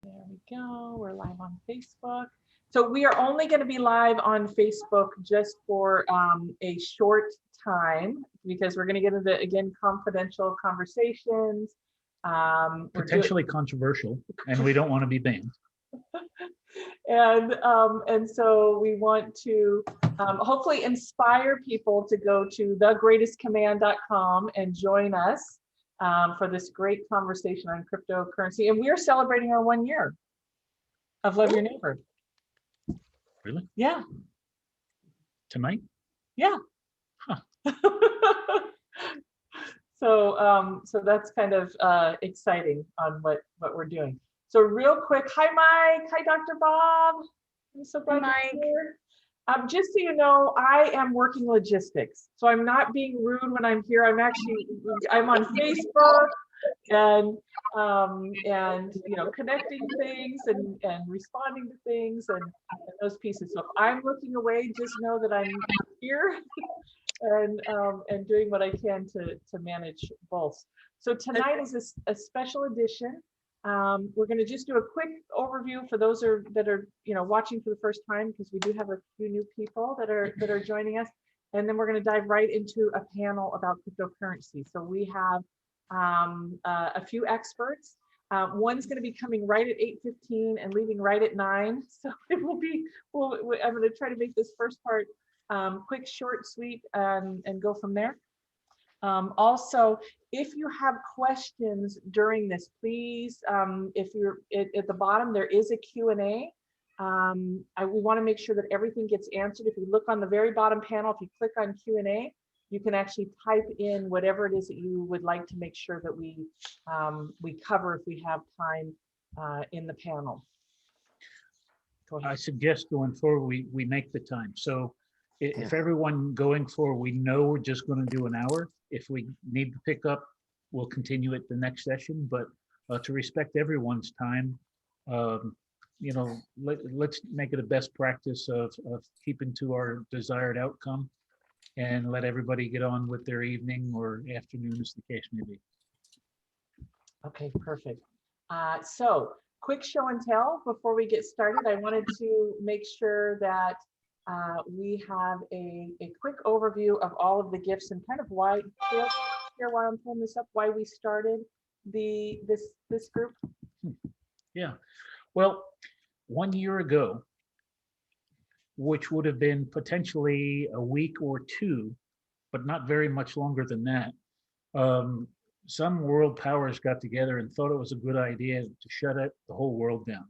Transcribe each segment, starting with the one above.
There we go. We're live on Facebook. So we are only going to be live on Facebook just for a short time because we're going to get into, again, confidential conversations. We're doing, Potentially controversial, and we don't want to be banned. and so we want to hopefully inspire people to go to thegreatestcommand.com and join us for this great conversation on cryptocurrency. And we are celebrating our 1 year of Love Your Neighbor. Really? Yeah. Tonight? Yeah. Huh. So that's kind of exciting on what we're doing. So real quick, hi Mike, hi Dr. Bob. I'm so glad you're here. Just so you know, I am working logistics, so I'm not being rude when I'm here. I'm on Facebook and connecting things and responding to things and those pieces. So if I'm looking away, just know that I'm here and doing what I can to manage both. So tonight is a special edition. We're going to just do a quick overview for those that are watching for the first time, because we do have a few new people that are joining us, and then we're going to dive right into a panel about cryptocurrency. So we have a few experts. One's going to be coming right at 8:15 and leaving right at 9. So it will be. I'm going to try to make this first part quick, short, sweet, and go from there. Also, if you have questions during this, please, if you're at the bottom, there is a Q&A. We want to make sure that everything gets answered. If you look on the very bottom panel, if you click on Q&A, you can actually type in whatever it is that you would like to make sure that we cover if we have time in the panel. Go ahead. I suggest going forward, we make the time. So if everyone going forward, we know we're just going to do an hour. If we need to pick up, we'll continue it the next session. But to respect everyone's time, let's make it a best practice of keeping to our desired outcome and let everybody get on with their evening or afternoon, as the case may be. Okay, perfect. So quick show and tell before we get started. I wanted to make sure that we have a quick overview of all of the gifts and kind of why, here while I'm pulling this up, why we started this group. Yeah, well, 1 year ago, which would have been potentially a week or two, but not very much longer than that, some world powers got together and thought it was a good idea to shut the whole world down.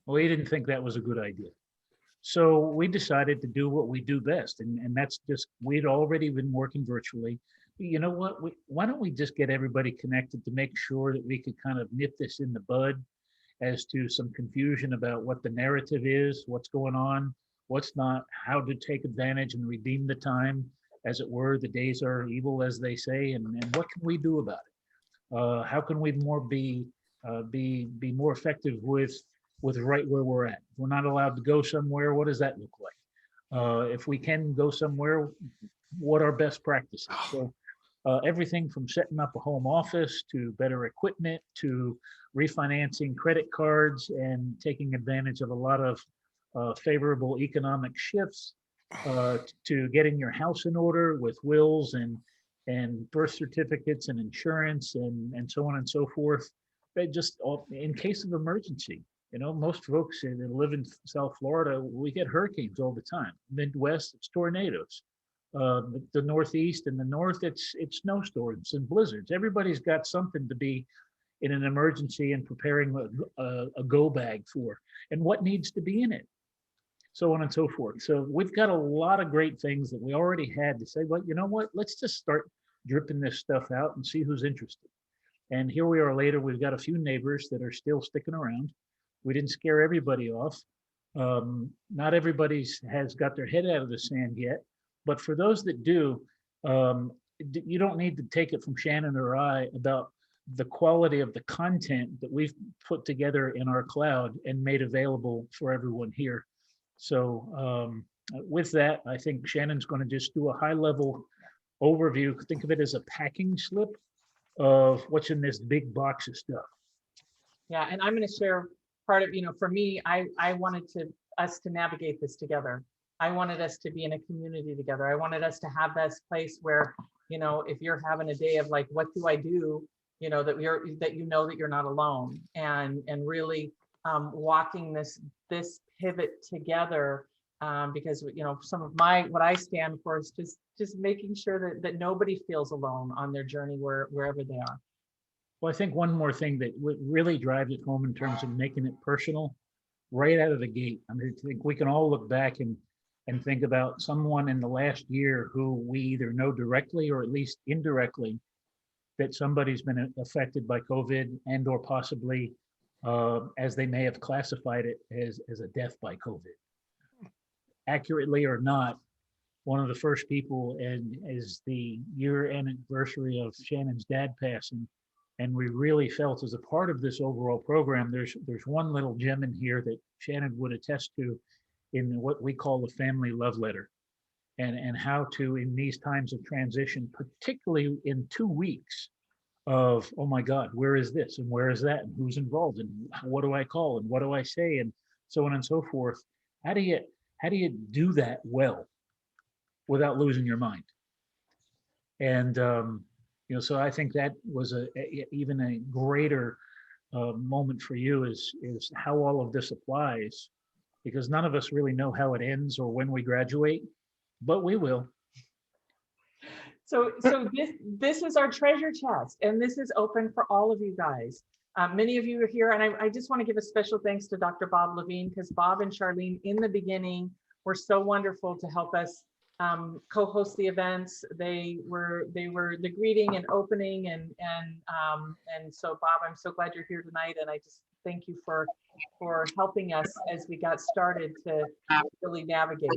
Well, he didn't think that was a good idea. So we decided to do what we do best. And that's just, we'd already been working virtually. You know what? Why don't we just get everybody connected to make sure that we could kind of nip this in the bud as to some confusion about what the narrative is, what's going on, what's not, how to take advantage and redeem the time, as it were. The days are evil, as they say, and what can we do about it? How can we be more effective with right where we're at? If we're not allowed to go somewhere, what does that look like? If we can go somewhere, what are best practices? So everything from setting up a home office to better equipment to refinancing credit cards and taking advantage of a lot of favorable economic shifts, to getting your house in order with wills and birth certificates and insurance and so on and so forth. They just, in case of emergency. Most folks that live in South Florida, we get hurricanes all the time. Midwest, it's tornadoes. The Northeast and the North, it's snowstorms and blizzards. Everybody's got something to be in an emergency and preparing a go bag for, and what needs to be in it, so on and so forth. So we've got a lot of great things that we already had to say, well, you know what, let's just start dripping this stuff out and see who's interested. And here we are later, we've got a few neighbors that are still sticking around. We didn't scare everybody off. Not everybody has got their head out of the sand yet, but for those that do, you don't need to take it from Shannon or I about the quality of the content that we've put together in our cloud and made available for everyone here. So with that, I think Shannon's going to just do a high level overview. Think of it as a packing slip of what's in this big box of stuff. Yeah, and I'm going to share part of, for me, I wanted us to navigate this together. I wanted us to be in a community together. I wanted us to have this place where, if you're having a day of like, what do I do? That you're not alone, and really walking this pivot together, because some of what I stand for is just making sure that nobody feels alone on their journey wherever they are. Well, I think one more thing that really drives it home in terms of making it personal right out of the gate. I mean, I think we can all look back and think about someone in the last year who we either know directly or at least indirectly that somebody's been affected by COVID and or possibly, as they may have classified it, as a death by COVID. Accurately or not, one of the first people, and is the year anniversary of Shannon's dad passing. And we really felt as a part of this overall program, there's one little gem in here that Shannon would attest to in what we call the family love letter. And how to, in these times of transition, particularly in 2 weeks of, oh my God, where is this and where is that and who's involved and what do I call and what do I say and so on and so forth. How do you do that well without losing your mind? And so I think that was even a greater moment for you is how all of this applies, because none of us really know how it ends or when we graduate, but we will. So this is our treasure chest, and this is open for all of you guys. Many of you are here, and I just want to give a special thanks to Dr. Bob Levine, because Bob and Charlene in the beginning were so wonderful to help us co-host the events. They were the greeting and opening, and so Bob, I'm so glad you're here tonight, and I just thank you for helping us as we got started to really navigate.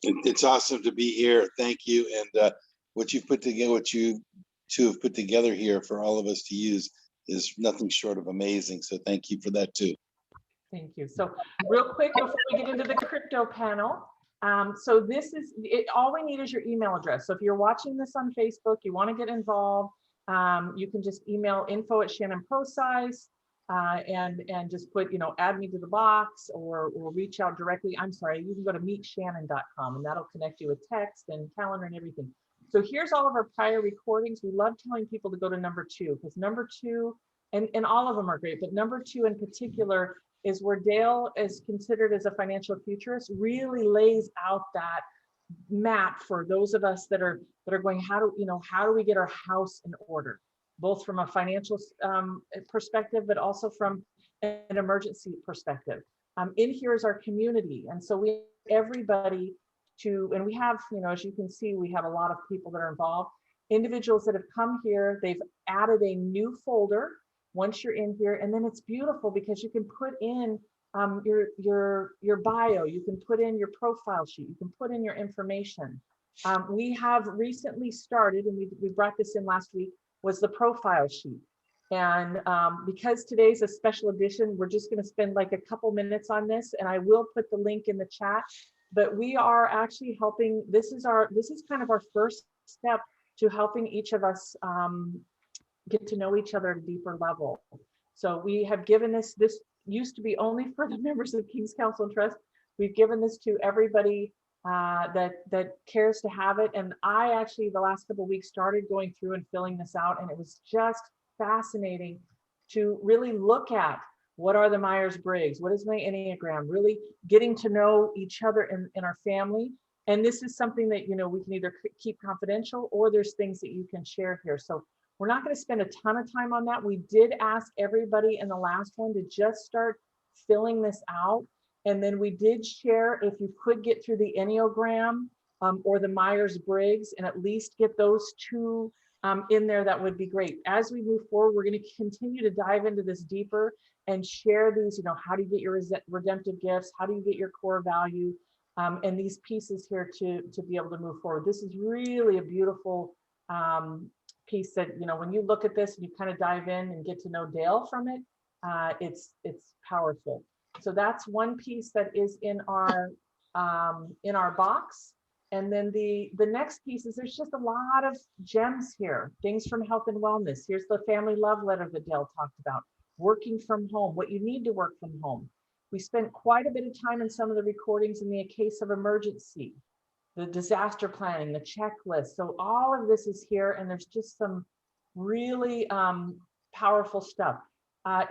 It's awesome to be here. Thank you. And what you've put together, what you two have put together here for all of us to use is nothing short of amazing. So thank you for that too. Thank you. So real quick before we get into the crypto panel, so this is it. All we need is your email address. So if you're watching this on Facebook, you want to get involved, you can just email info@shannonprosize, and just put, add me to the box, or reach out directly. I'm sorry, you can go to meetshannon.com, and that'll connect you with text and calendar and everything. So here's all of our prior recordings. We love telling people to go to number 2, because number 2, and all of them are great, but number 2 in particular is where Dale is considered as a financial futurist, really lays out that map for those of us that are going, how do we get our house in order, both from a financial perspective, but also from an emergency perspective. In here is our community, and so we everybody and we have, as you can see, we have a lot of people that are involved. Individuals that have come here, they've added a new folder once you're in here, and then it's beautiful because you can put in your bio, you can put in your profile sheet, you can put in your information. We have recently started, and we brought this in last week, was the profile sheet. And because today's a special edition, we're just going to spend like a couple minutes on this, and I will put the link in the chat. But we are actually helping. This is kind of our first step to helping each of us get to know each other at a deeper level. So we have given this used to be only for the members of King's Council and Trust. We've given this to everybody that cares to have it. And I actually, the last couple of weeks, started going through and filling this out, and it was just fascinating to really look at what are the Myers-Briggs, what is my Enneagram, really getting to know each other in our family. And this is something that, we can either keep confidential, or there's things that you can share here. So we're not going to spend a ton of time on that. We did ask everybody in the last one to just start filling this out. And then we did share, if you could get through the Enneagram or the Myers-Briggs and at least get those 2 in there, that would be great. As we move forward, we're going to continue to dive into this deeper and share these, how do you get your redemptive gifts? How do you get your core value? And these pieces here to be able to move forward. This is really a beautiful piece that, when you look at this and you kind of dive in and get to know Dale from it, it's powerful. So that's one piece that is in our box. And then the next piece is there's just a lot of gems here, things from health and wellness. Here's the family love letter that Dale talked about, working from home, what you need to work from home. We spent quite a bit of time in some of the recordings in the case of emergency, the disaster planning, the checklist. So all of this is here, and there's just some really powerful stuff.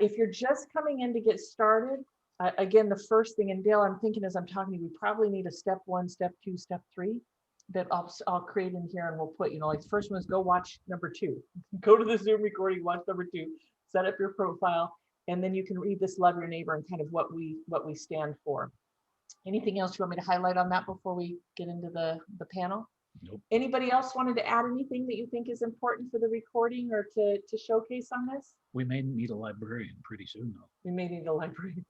If you're just coming in to get started, again, the first thing, and Dale, I'm thinking as I'm talking to you, we probably need a step 1, step 2, step 3 that I'll create in here, and we'll put, like the first one is go watch number 2. Go to the Zoom recording, watch number 2, set up your profile, and then you can read this Love Your Neighbor and kind of what we stand for. Anything else you want me to highlight on that before we get into the panel? Nope. Anybody else wanted to add anything that you think is important for the recording or to showcase on this? We may need a librarian pretty soon, though. We may need a librarian.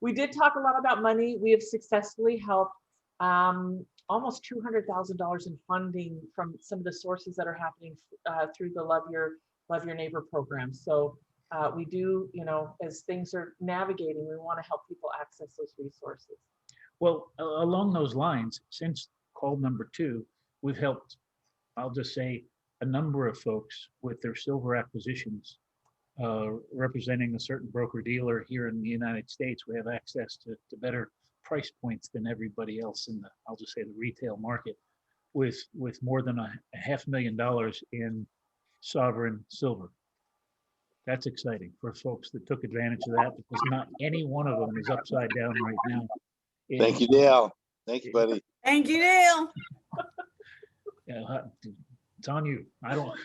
We did talk a lot about money. We have successfully helped almost $200,000 in funding from some of the sources that are happening through the Love Your Neighbor program. So we do, as things are navigating, we want to help people access those resources. Well, along those lines, since call number 2, we've helped, I'll just say, a number of folks with their silver acquisitions, representing a certain broker dealer here in the United States. We have access to better price points than everybody else in the, I'll just say, the retail market, with more than $500,000 in sovereign silver. That's exciting for folks that took advantage of that, because not any one of them is upside down right now. Thank you, Dale. Thank you, buddy. Thank you, Dale. Yeah, it's on you. I don't.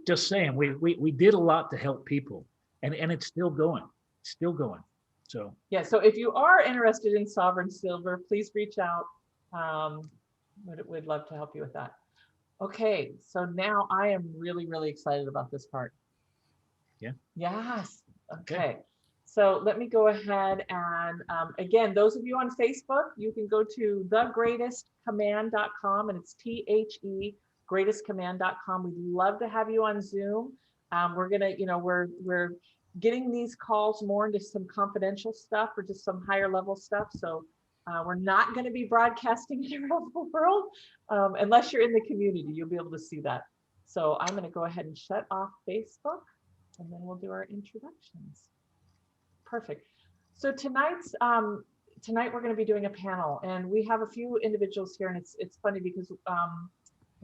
Just saying, we did a lot to help people, and it's still going. It's still going. So yeah. So if you are interested in sovereign silver, please reach out. We'd love to help you with that. Okay. So now I am really, really excited about this part. Yeah. Yes. Okay. So let me go ahead and again, those of you on Facebook, you can go to thegreatestcommand.com, and it's THE greatestcommand.com. We'd love to have you on Zoom. We're gonna, we're getting these calls more into some confidential stuff or just some higher level stuff. So we're not going to be broadcasting it around the world unless you're in the community. You'll be able to see that. So I'm going to go ahead and shut off Facebook, and then we'll do our introductions. Perfect. So tonight we're going to be doing a panel, and we have a few individuals here, and it's funny because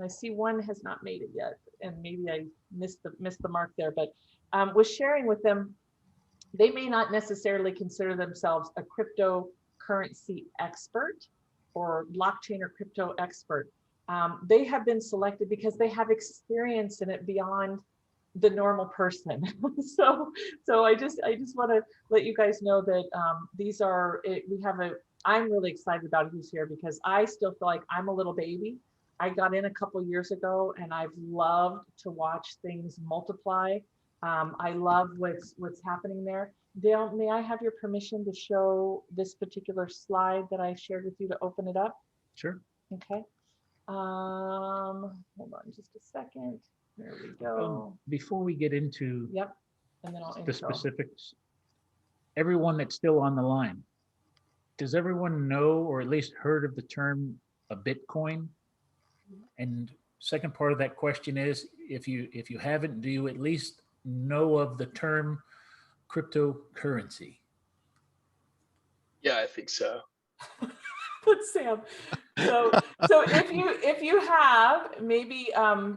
I see one has not made it yet, and maybe I missed the mark there, but was sharing with them, they may not necessarily consider themselves a cryptocurrency expert or blockchain or crypto expert. They have been selected because they have experience in it beyond the normal person. so I just want to let you guys know that I'm really excited about who's here, because I still feel like I'm a little baby. I got in a couple years ago, and I've loved to watch things multiply. I love what's happening there. Dale, may I have your permission to show this particular slide that I shared with you to open it up? sure. Okay. Hold on just a second. There we go. Before we get into Yep. And then I'll the intro. specifics, everyone that's still on the line, does everyone know or at least heard of the term a Bitcoin? And second part of that question is, if you haven't, do you at least know of the term cryptocurrency? Yeah, I think so. Sam. So if you have, maybe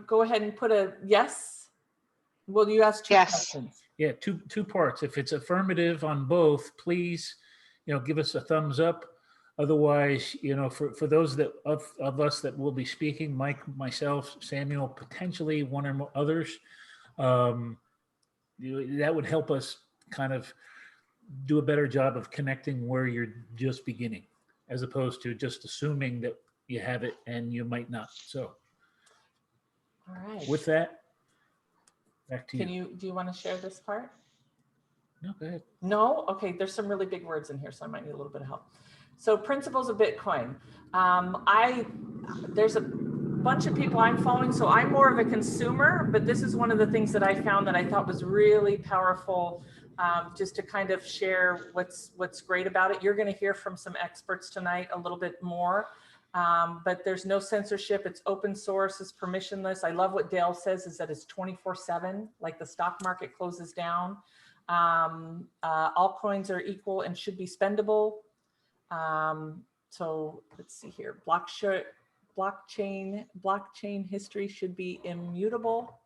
go ahead and put a yes. Well, you asked two questions. Yeah, two parts. If it's affirmative on both, please, give us a thumbs up. Otherwise, for those of us that will be speaking, Mike, myself, Samuel, potentially one or more others, that would help us kind of do a better job of connecting where you're just beginning, as opposed to just assuming that you have it and you might not. So, All right. with that, back to you. Do you want to share this part? No, go ahead. No? Okay, there's some really big words in here, so I might need a little bit of help. So principles of Bitcoin. There's a bunch of people I'm following, so I'm more of a consumer, but this is one of the things that I found that I thought was really powerful, just to kind of share what's great about it. You're going to hear from some experts tonight a little bit more. but there's no censorship. It's open source, it's permissionless. I love what Dale says is that it's 24/7, like the stock market closes down. All coins are equal and should be spendable. So let's see here, blockchain history should be immutable.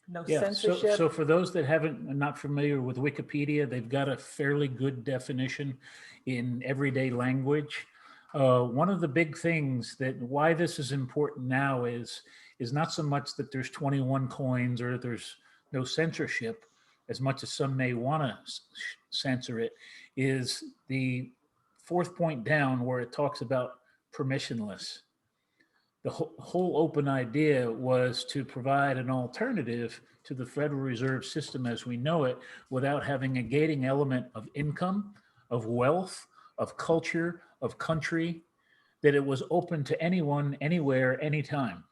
No censorship. So for those that are not familiar with Wikipedia, they've got a fairly good definition in everyday language. One of the big things that why this is important now is not so much that there's 21 coins or there's no censorship, as much as some may want to censor it, is the fourth point down where it talks about permissionless. The whole open idea was to provide an alternative to the Federal Reserve System as we know it, without having a gating element of income, of wealth, of culture, of country, that it was open to anyone, anywhere, anytime.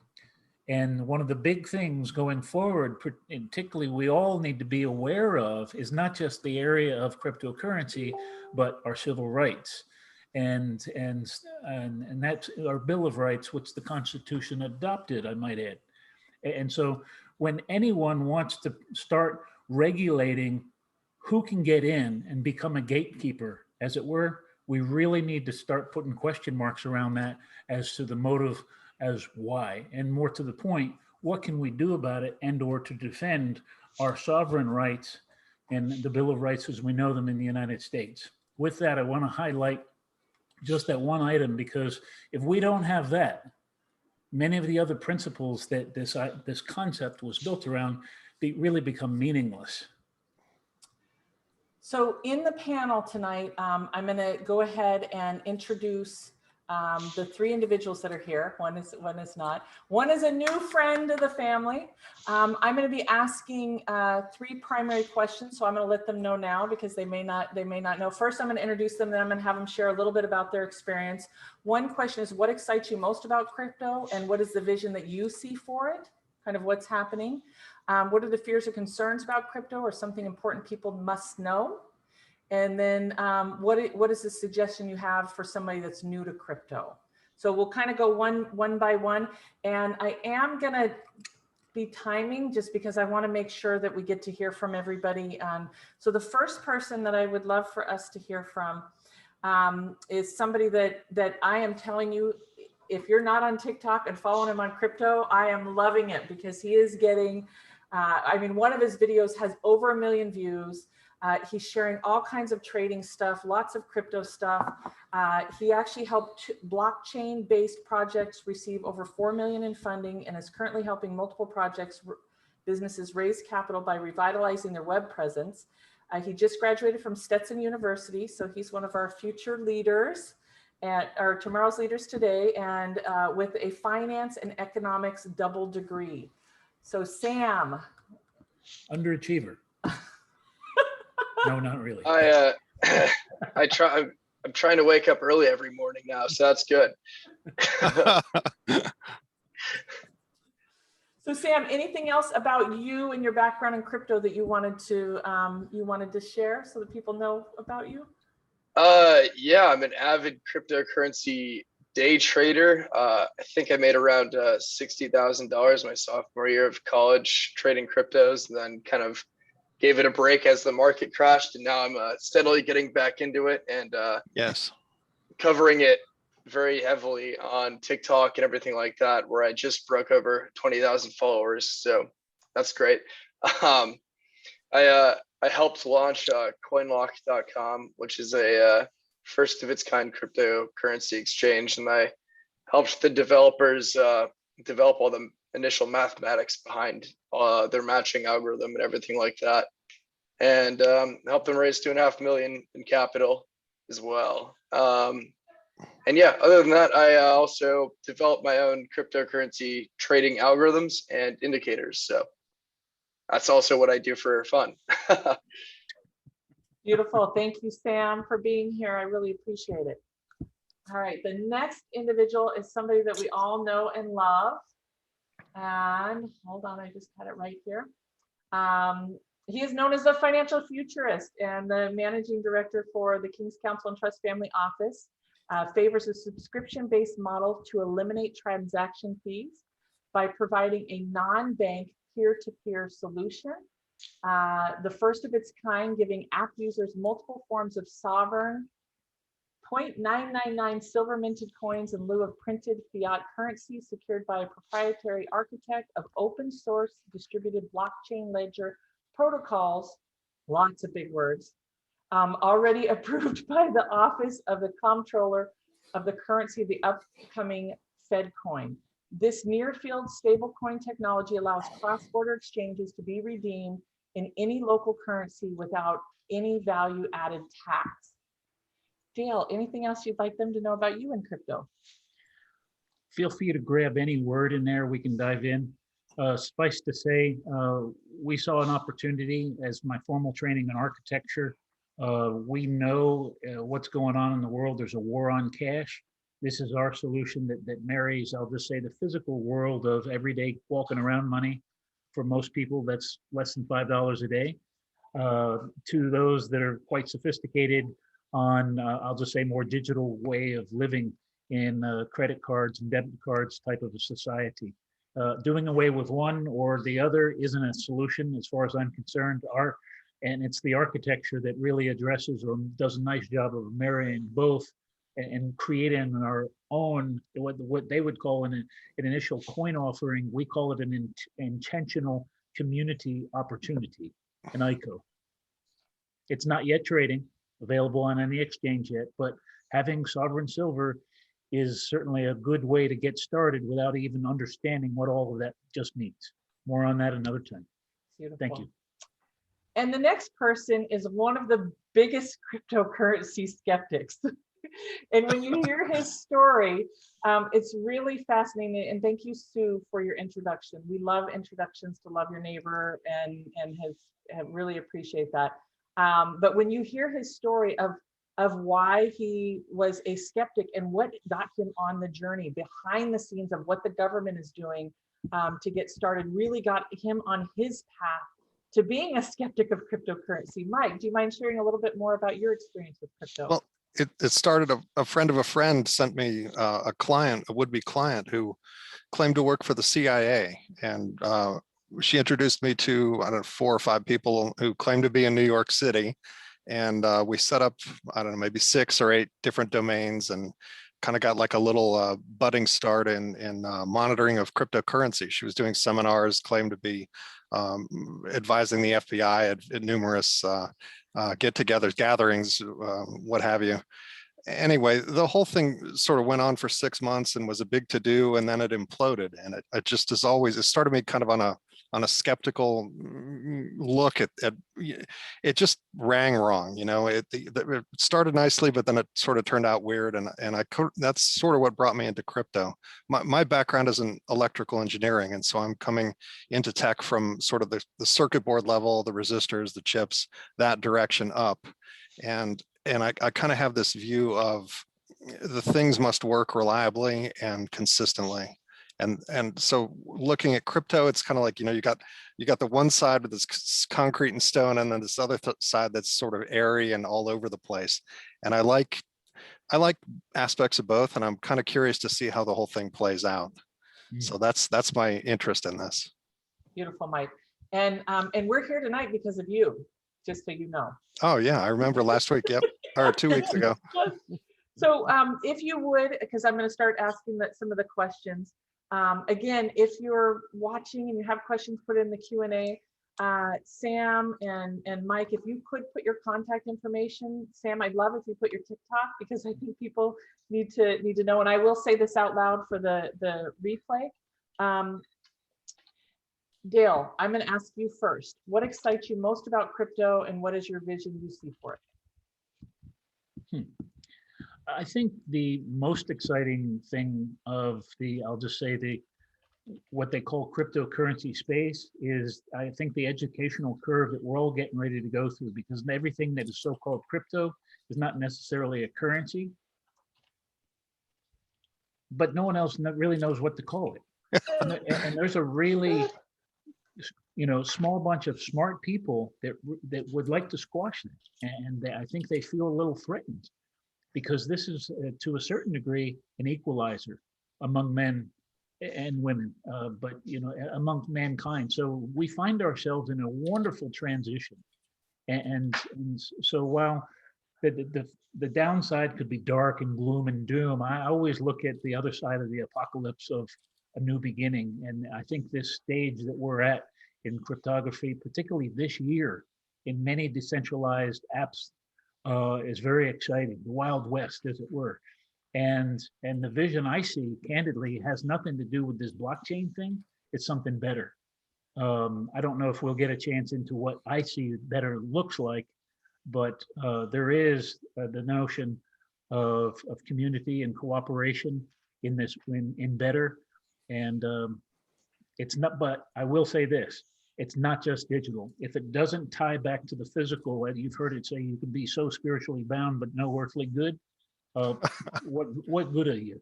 And one of the big things going forward, particularly we all need to be aware of, is not just the area of cryptocurrency, but our civil rights. And that's our Bill of Rights, which the Constitution adopted, I might add. And so when anyone wants to start regulating who can get in and become a gatekeeper, as it were, we really need to start putting question marks around that as to the motive as why. And more to the point, what can we do about it and or to defend our sovereign rights and the Bill of Rights as we know them in the United States. With that, I want to highlight just that one item, because if we don't have that, many of the other principles that this concept was built around, they really become meaningless. So in the panel tonight, I'm going to go ahead and introduce the three individuals that are here. One is not. One is a new friend of the family. I'm going to be asking three primary questions, so I'm going to let them know now because they may not know. First, I'm going to introduce them, then I'm going to have them share a little bit about their experience. One question is, what excites you most about crypto, and what is the vision that you see for it? Kind of what's happening. What are the fears or concerns about crypto, or something important people must know? And then what is the suggestion you have for somebody that's new to crypto? So we'll kind of go one by one. And I am going to be timing just because I want to make sure that we get to hear from everybody. So the first person that I would love for us to hear from is somebody that I am telling you, if you're not on TikTok and following him on crypto, I am loving it because he is getting, I mean, one of his videos has over 1 million views. He's sharing all kinds of trading stuff, lots of crypto stuff. He actually helped blockchain-based projects receive over 4 million in funding and is currently helping multiple businesses raise capital by revitalizing their web presence. He just graduated from Stetson University, so he's one of our future leaders, or tomorrow's leaders today, and with a finance and economics double degree. So Sam. Underachiever. No, not really. I'm trying to wake up early every morning now, so that's good. So Sam, anything else about you and your background in crypto that you wanted to share so that people know about you? Yeah, I'm an avid cryptocurrency day trader. I think I made around $60,000 my sophomore year of college trading cryptos, and then kind of gave it a break as the market crashed, and now I'm steadily getting back into it and yes, covering it very heavily on TikTok and everything like that, where I just broke over 20,000 followers. So that's great. I helped launch coinlock.com, which is a first of its kind cryptocurrency exchange, and I helped the developers develop all the initial mathematics behind their matching algorithm and everything like that, and help them raise $2.5 million in capital as well. And yeah, other than that, I also developed my own cryptocurrency trading algorithms and indicators. So that's also what I do for fun. Beautiful. Thank you, Sam, for being here. I really appreciate it. All right, the next individual is somebody that we all know and love. And hold on, I just had it right here. He is known as the financial futurist and the managing director for the King's Council and Trust Family Office. favors a subscription-based model to eliminate transaction fees by providing a non-bank peer-to-peer solution. The first of its kind, giving app users multiple forms of sovereign 0.999 silver minted coins in lieu of printed fiat currency secured by a proprietary architect of open source distributed blockchain ledger protocols, lots of big words, already approved by the Office of the Comptroller of the Currency of the upcoming Fed coin. This near-field stablecoin technology allows cross-border exchanges to be redeemed in any local currency without any value-added tax. Dale, anything else you'd like them to know about you in crypto? Feel free to grab any word in there. We can dive in. Suffice to say, we saw an opportunity as my formal training in architecture. We know what's going on in the world. There's a war on cash. This is our solution that marries, I'll just say, the physical world of everyday walking around money. For most people, that's less than $5 a day. To those that are quite sophisticated on, I'll just say, more digital way of living in credit cards and debit cards type of a society. Doing away with one or the other isn't a solution as far as I'm concerned. And it's the architecture that really addresses or does a nice job of marrying both and creating our own, what they would call an initial coin offering. We call it an intentional community opportunity, an ICO. It's not yet trading, available on any exchange yet, but having sovereign silver is certainly a good way to get started without even understanding what all of that just means. More on that another time. Beautiful. Thank you. And the next person is one of the biggest cryptocurrency skeptics. And when you hear his story, it's really fascinating. And thank you, Sue, for your introduction. We love introductions to Love Your Neighbor and have really appreciate that. But when you hear his story of why he was a skeptic and what got him on the journey behind the scenes of what the government is doing to get started, really got him on his path to being a skeptic of cryptocurrency. Mike, do you mind sharing a little bit more about your experience with crypto? Well, it started, a friend of a friend sent me a would-be client who claimed to work for the CIA. And she introduced me to, I don't know, 4 or 5 people who claimed to be in New York City. And we set up, I don't know, maybe 6 or 8 different domains and kind of got like a little budding start in monitoring of cryptocurrency. She was doing seminars, claimed to be advising the FBI at numerous get-togethers, gatherings, what have you. Anyway, the whole thing sort of went on for 6 months and was a big to-do, and then it imploded. And it just as always, it started me kind of on a skeptical look at it. Just rang wrong, it started nicely, but then it sort of turned out weird, and that's sort of what brought me into crypto. My background is in electrical engineering, and so I'm coming into tech from sort of the circuit board level, the resistors, the chips, that direction up. And I kind of have this view of the things must work reliably and consistently. And so looking at crypto, it's kind of like, you got the one side with this concrete and stone, and then this other side that's sort of airy and all over the place. And I like aspects of both, and I'm kind of curious to see how the whole thing plays out. So that's my interest in this. Beautiful, Mike. And we're here tonight because of you, just so you know. Oh yeah, I remember last week. Yep, or 2 weeks ago. So if you would, because I'm going to start asking some of the questions. Again, if you're watching and you have questions, put in the Q&A. Sam and Mike, if you could put your contact information. Sam, I'd love if you put your TikTok, because I think people need to know. And I will say this out loud for the replay. Dale, I'm going to ask you first. What excites you most about crypto, and what is your vision you see for it? I think the most exciting thing of I'll just say what they call cryptocurrency space is, I think, the educational curve that we're all getting ready to go through, because everything that is so-called crypto is not necessarily a currency, but no one else really knows what to call it. And there's a really small bunch of smart people that would like to squash this, and I think they feel a little threatened. because this is to a certain degree an equalizer among men and women, but among mankind. So we find ourselves in a wonderful transition, and so while the downside could be dark and gloom and doom, I always look at the other side of the apocalypse of a new beginning. And I think this stage that we're at in cryptography, particularly this year, in many decentralized apps, is very exciting. The Wild West, as it were. And the vision I see, candidly, has nothing to do with this blockchain thing. It's something better. I don't know if we'll get a chance into what I see better looks like, but there is the notion of community and cooperation in this in better. And it's not, but I will say this, it's not just digital. If it doesn't tie back to the physical, and you've heard it say you can be so spiritually bound but no earthly good, what good are you?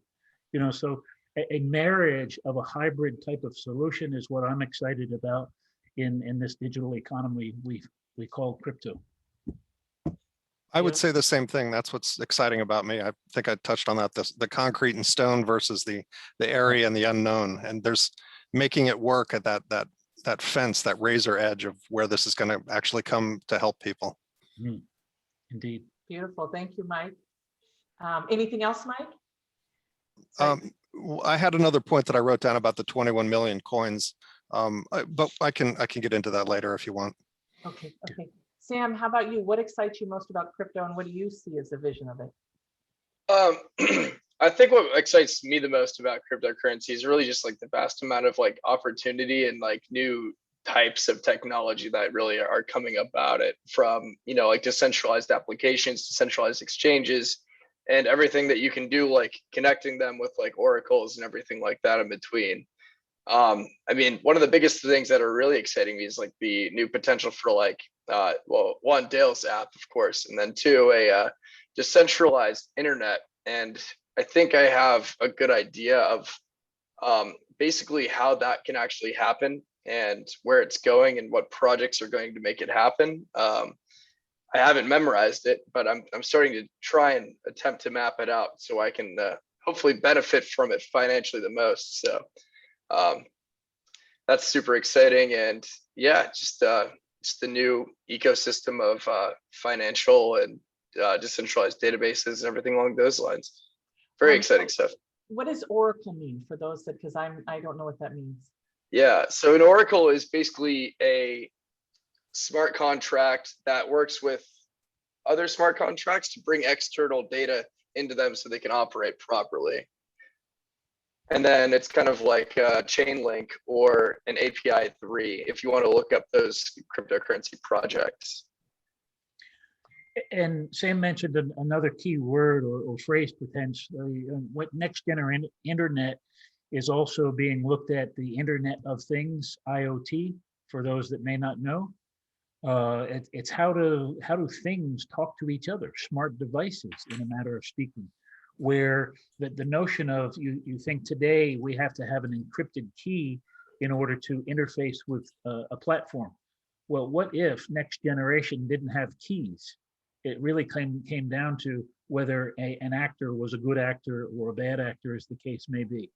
So a marriage of a hybrid type of solution is what I'm excited about in this digital economy we call crypto. I would say the same thing. That's what's exciting about me. I think I touched on that, the concrete and stone versus the area and the unknown. And there's making it work at that fence, that razor edge of where this is going to actually come to help people. Indeed. Beautiful. Thank you, Mike. Anything else, Mike? I had another point that I wrote down about the 21 million coins, but I can get into that later if you want. Okay. Sam, how about you? What excites you most about crypto, and what do you see as the vision of it? I think what excites me the most about cryptocurrency is really just like the vast amount of like opportunity and like new types of technology that really are coming about it, from like decentralized applications, decentralized exchanges, and everything that you can do, like connecting them with like oracles and everything like that in between. I mean, one of the biggest things that are really exciting me is like the new potential for like, well, one, Dale's app, of course, and then two, a decentralized internet. And I think I have a good idea of basically how that can actually happen and where it's going and what projects are going to make it happen. I haven't memorized it, but I'm starting to try and attempt to map it out so I can hopefully benefit from it financially the most. So that's super exciting. And yeah, just the new ecosystem of financial and decentralized databases and everything along those lines. Very exciting stuff. What does Oracle mean for those that, because I don't know what that means. Yeah, so an Oracle is basically a smart contract that works with other smart contracts to bring external data into them so they can operate properly. And then it's kind of like a chain link or an API 3 if you want to look up those cryptocurrency projects. And Sam mentioned another key word or phrase potentially. What next generation internet is also being looked at, the Internet of Things, IoT, for those that may not know. It's how do things talk to each other, smart devices in a matter of speaking, where the notion of you think today we have to have an encrypted key in order to interface with a platform. Well, what if next generation didn't have keys? It really came down to whether an actor was a good actor or a bad actor, as the case may be.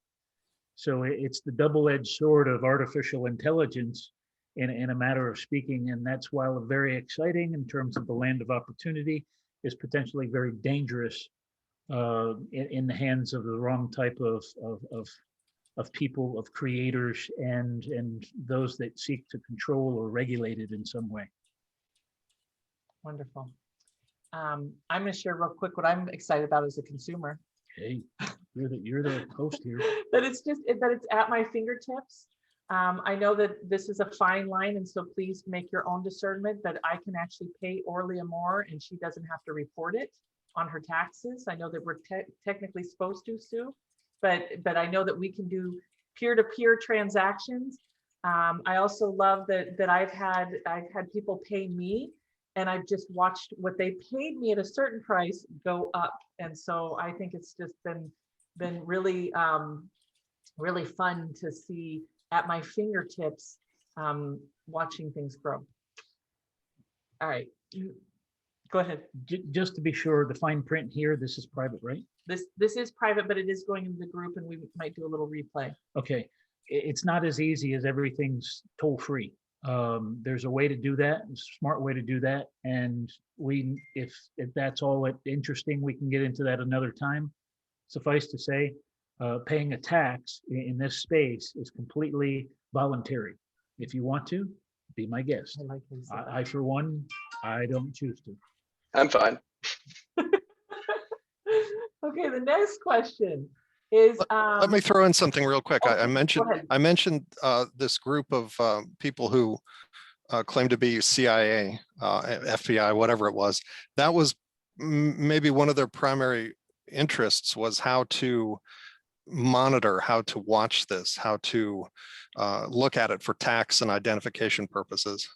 So it's the double-edged sword of artificial intelligence in a matter of speaking. And that's, while very exciting in terms of the land of opportunity, is potentially very dangerous in the hands of the wrong type of people, of creators, and those that seek to control or regulate it in some way. Wonderful. I'm going to share real quick what I'm excited about as a consumer. Hey, you're the host here. That it's at my fingertips. I know that this is a fine line, and so please make your own discernment, that I can actually pay Orlia more and she doesn't have to report it on her taxes. I know that we're technically supposed to, Sue, but I know that we can do peer-to-peer transactions. I also love that I've had people pay me, and I've just watched what they paid me at a certain price go up. And so I think it's just been really, really fun to see at my fingertips, watching things grow. All right. Go ahead. Just to be sure, the fine print here, this is private, right? This is private, but it is going into the group, and we might do a little replay. Okay, it's not as easy as everything's toll free. There's a way to do that, a smart way to do that. And if that's all interesting, we can get into that another time. Suffice to say, paying a tax in this space is completely voluntary. If you want to, be my guest. I like when you say that. I for one, I don't choose to. I'm fine. Okay, the next question is. Let me throw in something real quick. okay, I go mentioned ahead. this group of people who claim to be CIA, FBI, whatever it was. That was maybe one of their primary interests, was how to monitor, how to watch this, how to look at it for tax and identification purposes.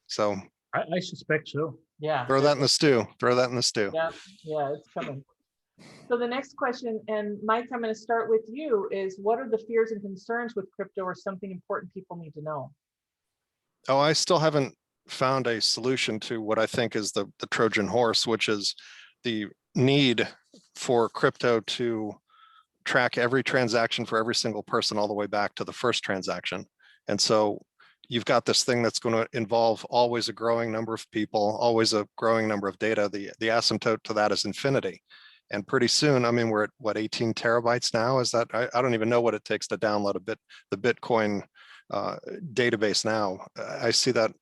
So I suspect so. Yeah. throw that in the stew. Throw that in the stew. Yeah, yeah, it's coming. So the next question, and Mike, I'm going to start with you, is what are the fears and concerns with crypto, or something important people need to know? Oh, I still haven't found a solution to what I think is the Trojan horse, which is the need for crypto to track every transaction for every single person all the way back to the first transaction. And so you've got this thing that's going to involve always a growing number of people, always a growing number of data. The asymptote to that is infinity. And pretty soon, I mean, we're at what, 18 terabytes now? Is that, I don't even know what it takes to download the Bitcoin database now. I see that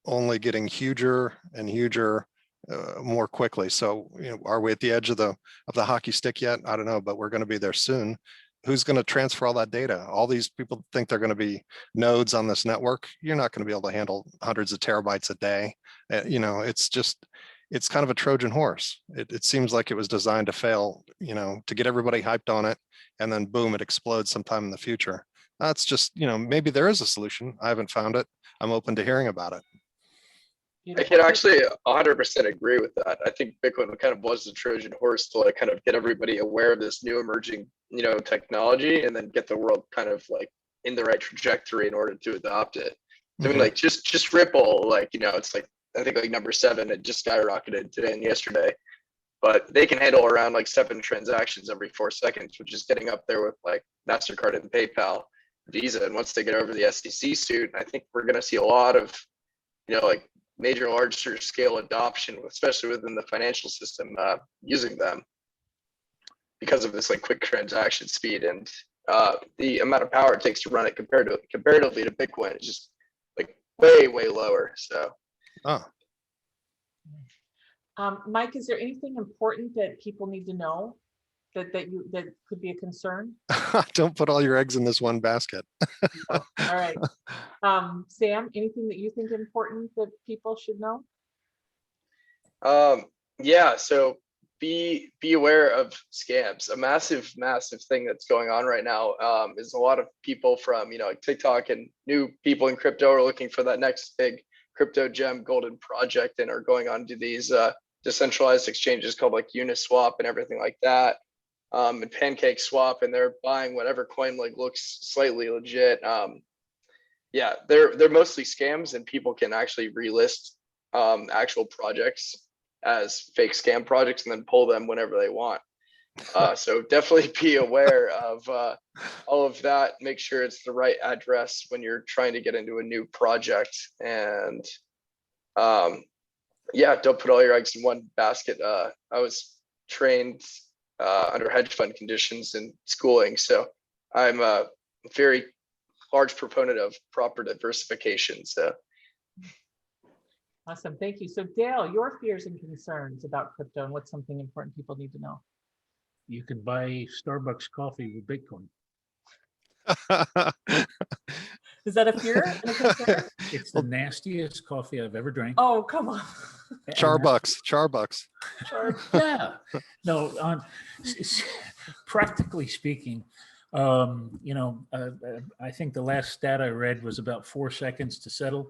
only getting huger and huger more quickly. So, you know, are we at the edge of the hockey stick yet? I don't know, but we're going to be there soon. Who's going to transfer all that data? All these people think they're going to be nodes on this network. You're not going to be able to handle hundreds of terabytes a day. You know, it's kind of a Trojan horse. It seems like it was designed to fail, you know, to get everybody hyped on it, and then boom, it explodes sometime in the future. That's just, you know, maybe there is a solution. I haven't found it. I'm open to hearing about it. I can actually 100% agree with that. I think Bitcoin kind of was the Trojan horse to like kind of get everybody aware of this new emerging, you know, technology, and then get the world kind of like in the right trajectory in order to adopt it. I mean, like just Ripple, like, you know, it's like, I think like number 7, it just skyrocketed today and yesterday, but they can handle around like 7 transactions every 4 seconds, which is getting up there with like MasterCard and PayPal, Visa. And once they get over the SEC suit, I think we're going to see a lot of, you know, like major large scale adoption, especially within the financial system, using them because of this like quick transaction speed, and the amount of power it takes to run it comparatively to Bitcoin is just like way lower. So Mike, is there anything important that people need to know that could be a concern? Don't put all your eggs in this one basket. All right. Sam, anything that you think important that people should know? Yeah, so be aware of scams. A massive thing that's going on right now is a lot of people from, you know, like TikTok and new people in crypto are looking for that next big crypto gem golden project and are going on to these decentralized exchanges called like Uniswap and everything like that, and Pancake Swap, and they're buying whatever coin like looks slightly legit. Yeah, they're mostly scams, and people can actually relist actual projects as fake scam projects and then pull them whenever they want. So definitely be aware of all of that. Make sure it's the right address when you're trying to get into a new project. And yeah, don't put all your eggs in one basket. I was trained under hedge fund conditions in schooling, so I'm a very large proponent of proper diversification. So awesome, thank you. So Dale, your fears and concerns about crypto, and what's something important people need to know? You can buy Starbucks coffee with Bitcoin. Is that a fear and a concern? It's the nastiest coffee I've ever drank. Oh, come on. Charbucks. Yeah. No, practically speaking, you know, I think the last stat I read was about 4 seconds to settle.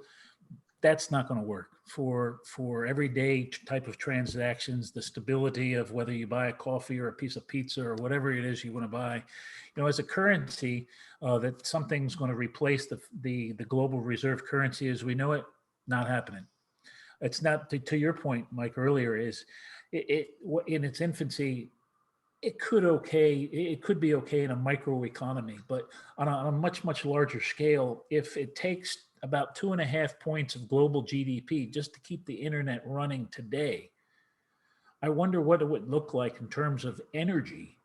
That's not going to work for everyday type of transactions. The stability of whether you buy a coffee or a piece of pizza or whatever it is you want to buy, you know, as a currency, that something's going to replace the global reserve currency as we know it, not happening. It's not, to your point, Mike, earlier, is in its infancy, it could be okay in a micro economy, but on a much, much larger scale, if it takes about 2.5 points of global GDP just to keep the internet running today, I wonder what it would look like in terms of energy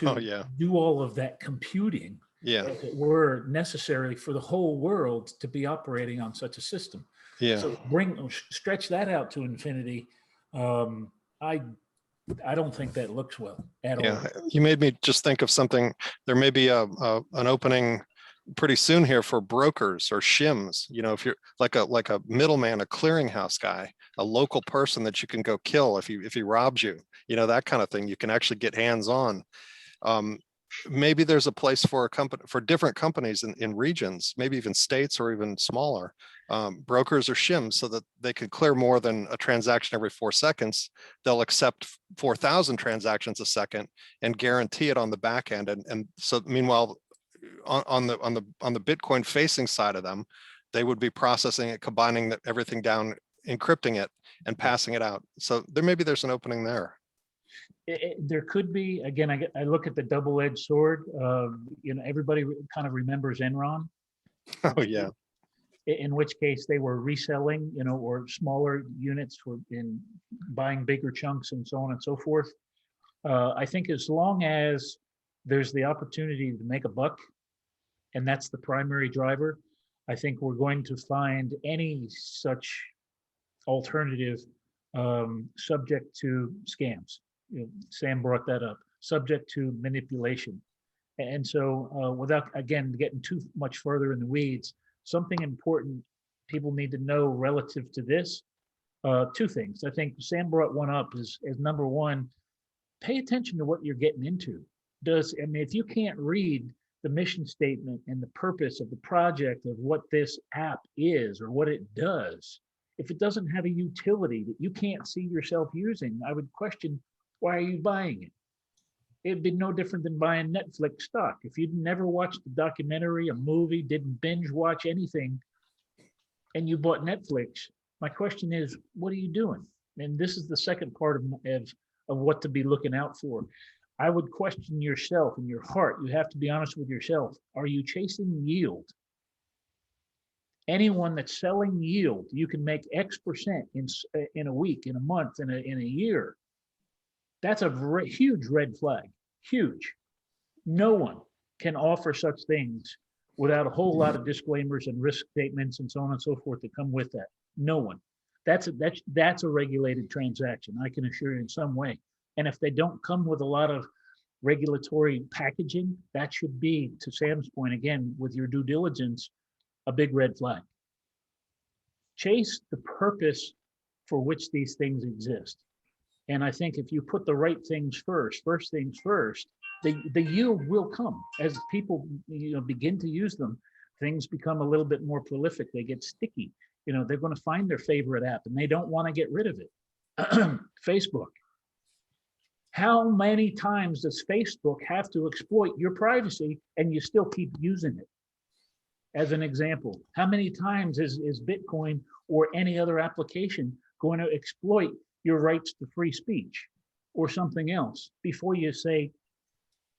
Oh, to yeah. do all of that computing, Yeah. if it were necessary for the whole world to be operating on such a system. Yeah. So stretch that out to infinity. I don't think that looks well at Yeah. all. You made me just think of something. There may be an opening pretty soon here for brokers or shims. You know, if you're like a middleman, a clearinghouse guy, a local person that you can go kill if he robs you, you know, that kind of thing. You can actually get hands on. Maybe there's a place for a company, for different companies in regions, maybe even states or even smaller, brokers or shims, so that they can clear more than a transaction every 4 seconds. They'll accept 4,000 transactions a second and guarantee it on the back end. And so meanwhile, on the Bitcoin facing side of them, they would be processing it, combining everything down, encrypting it, and passing it out. So there's an opening there. There could be, again, I look at the double-edged sword. You know, everybody kind of remembers Enron. Oh yeah. In which case they were reselling, you know, or smaller units in buying bigger chunks and so on and so forth. I think as long as there's the opportunity to make a buck, and that's the primary driver, I think we're going to find any such alternative subject to scams. You know, Sam brought that up, subject to manipulation. And so without, again, getting too much further in the weeds, something important people need to know relative to this, two things. I think Sam brought one up is number one, pay attention to what you're getting into. I mean, if you can't read the mission statement and the purpose of the project of what this app is or what it does, if it doesn't have a utility that you can't see yourself using, I would question, why are you buying it? It'd be no different than buying Netflix stock. If you'd never watched a documentary, a movie, didn't binge watch anything, and you bought Netflix, my question is, what are you doing? And this is the second part of what to be looking out for. I would question yourself in your heart. You have to be honest with yourself. Are you chasing yield? Anyone that's selling yield, you can make X percent in a week, in a month, in a year. That's a huge red flag, huge. No one can offer such things without a whole lot of disclaimers and risk statements and so on and so forth that come with that. No one. That's a regulated transaction, I can assure you in some way. And if they don't come with a lot of regulatory packaging, that should be, to Sam's point again, with your due diligence, a big red flag. Chase the purpose for which these things exist. And I think if you put the right things first things first, the yield will come as people, you know, begin to use them. Things become a little bit more prolific. They get sticky. You know, they're going to find their favorite app and they don't want to get rid of it. Facebook. How many times does Facebook have to exploit your privacy and you still keep using it? As an example, how many times is Bitcoin or any other application going to exploit your rights to free speech or something else before you say,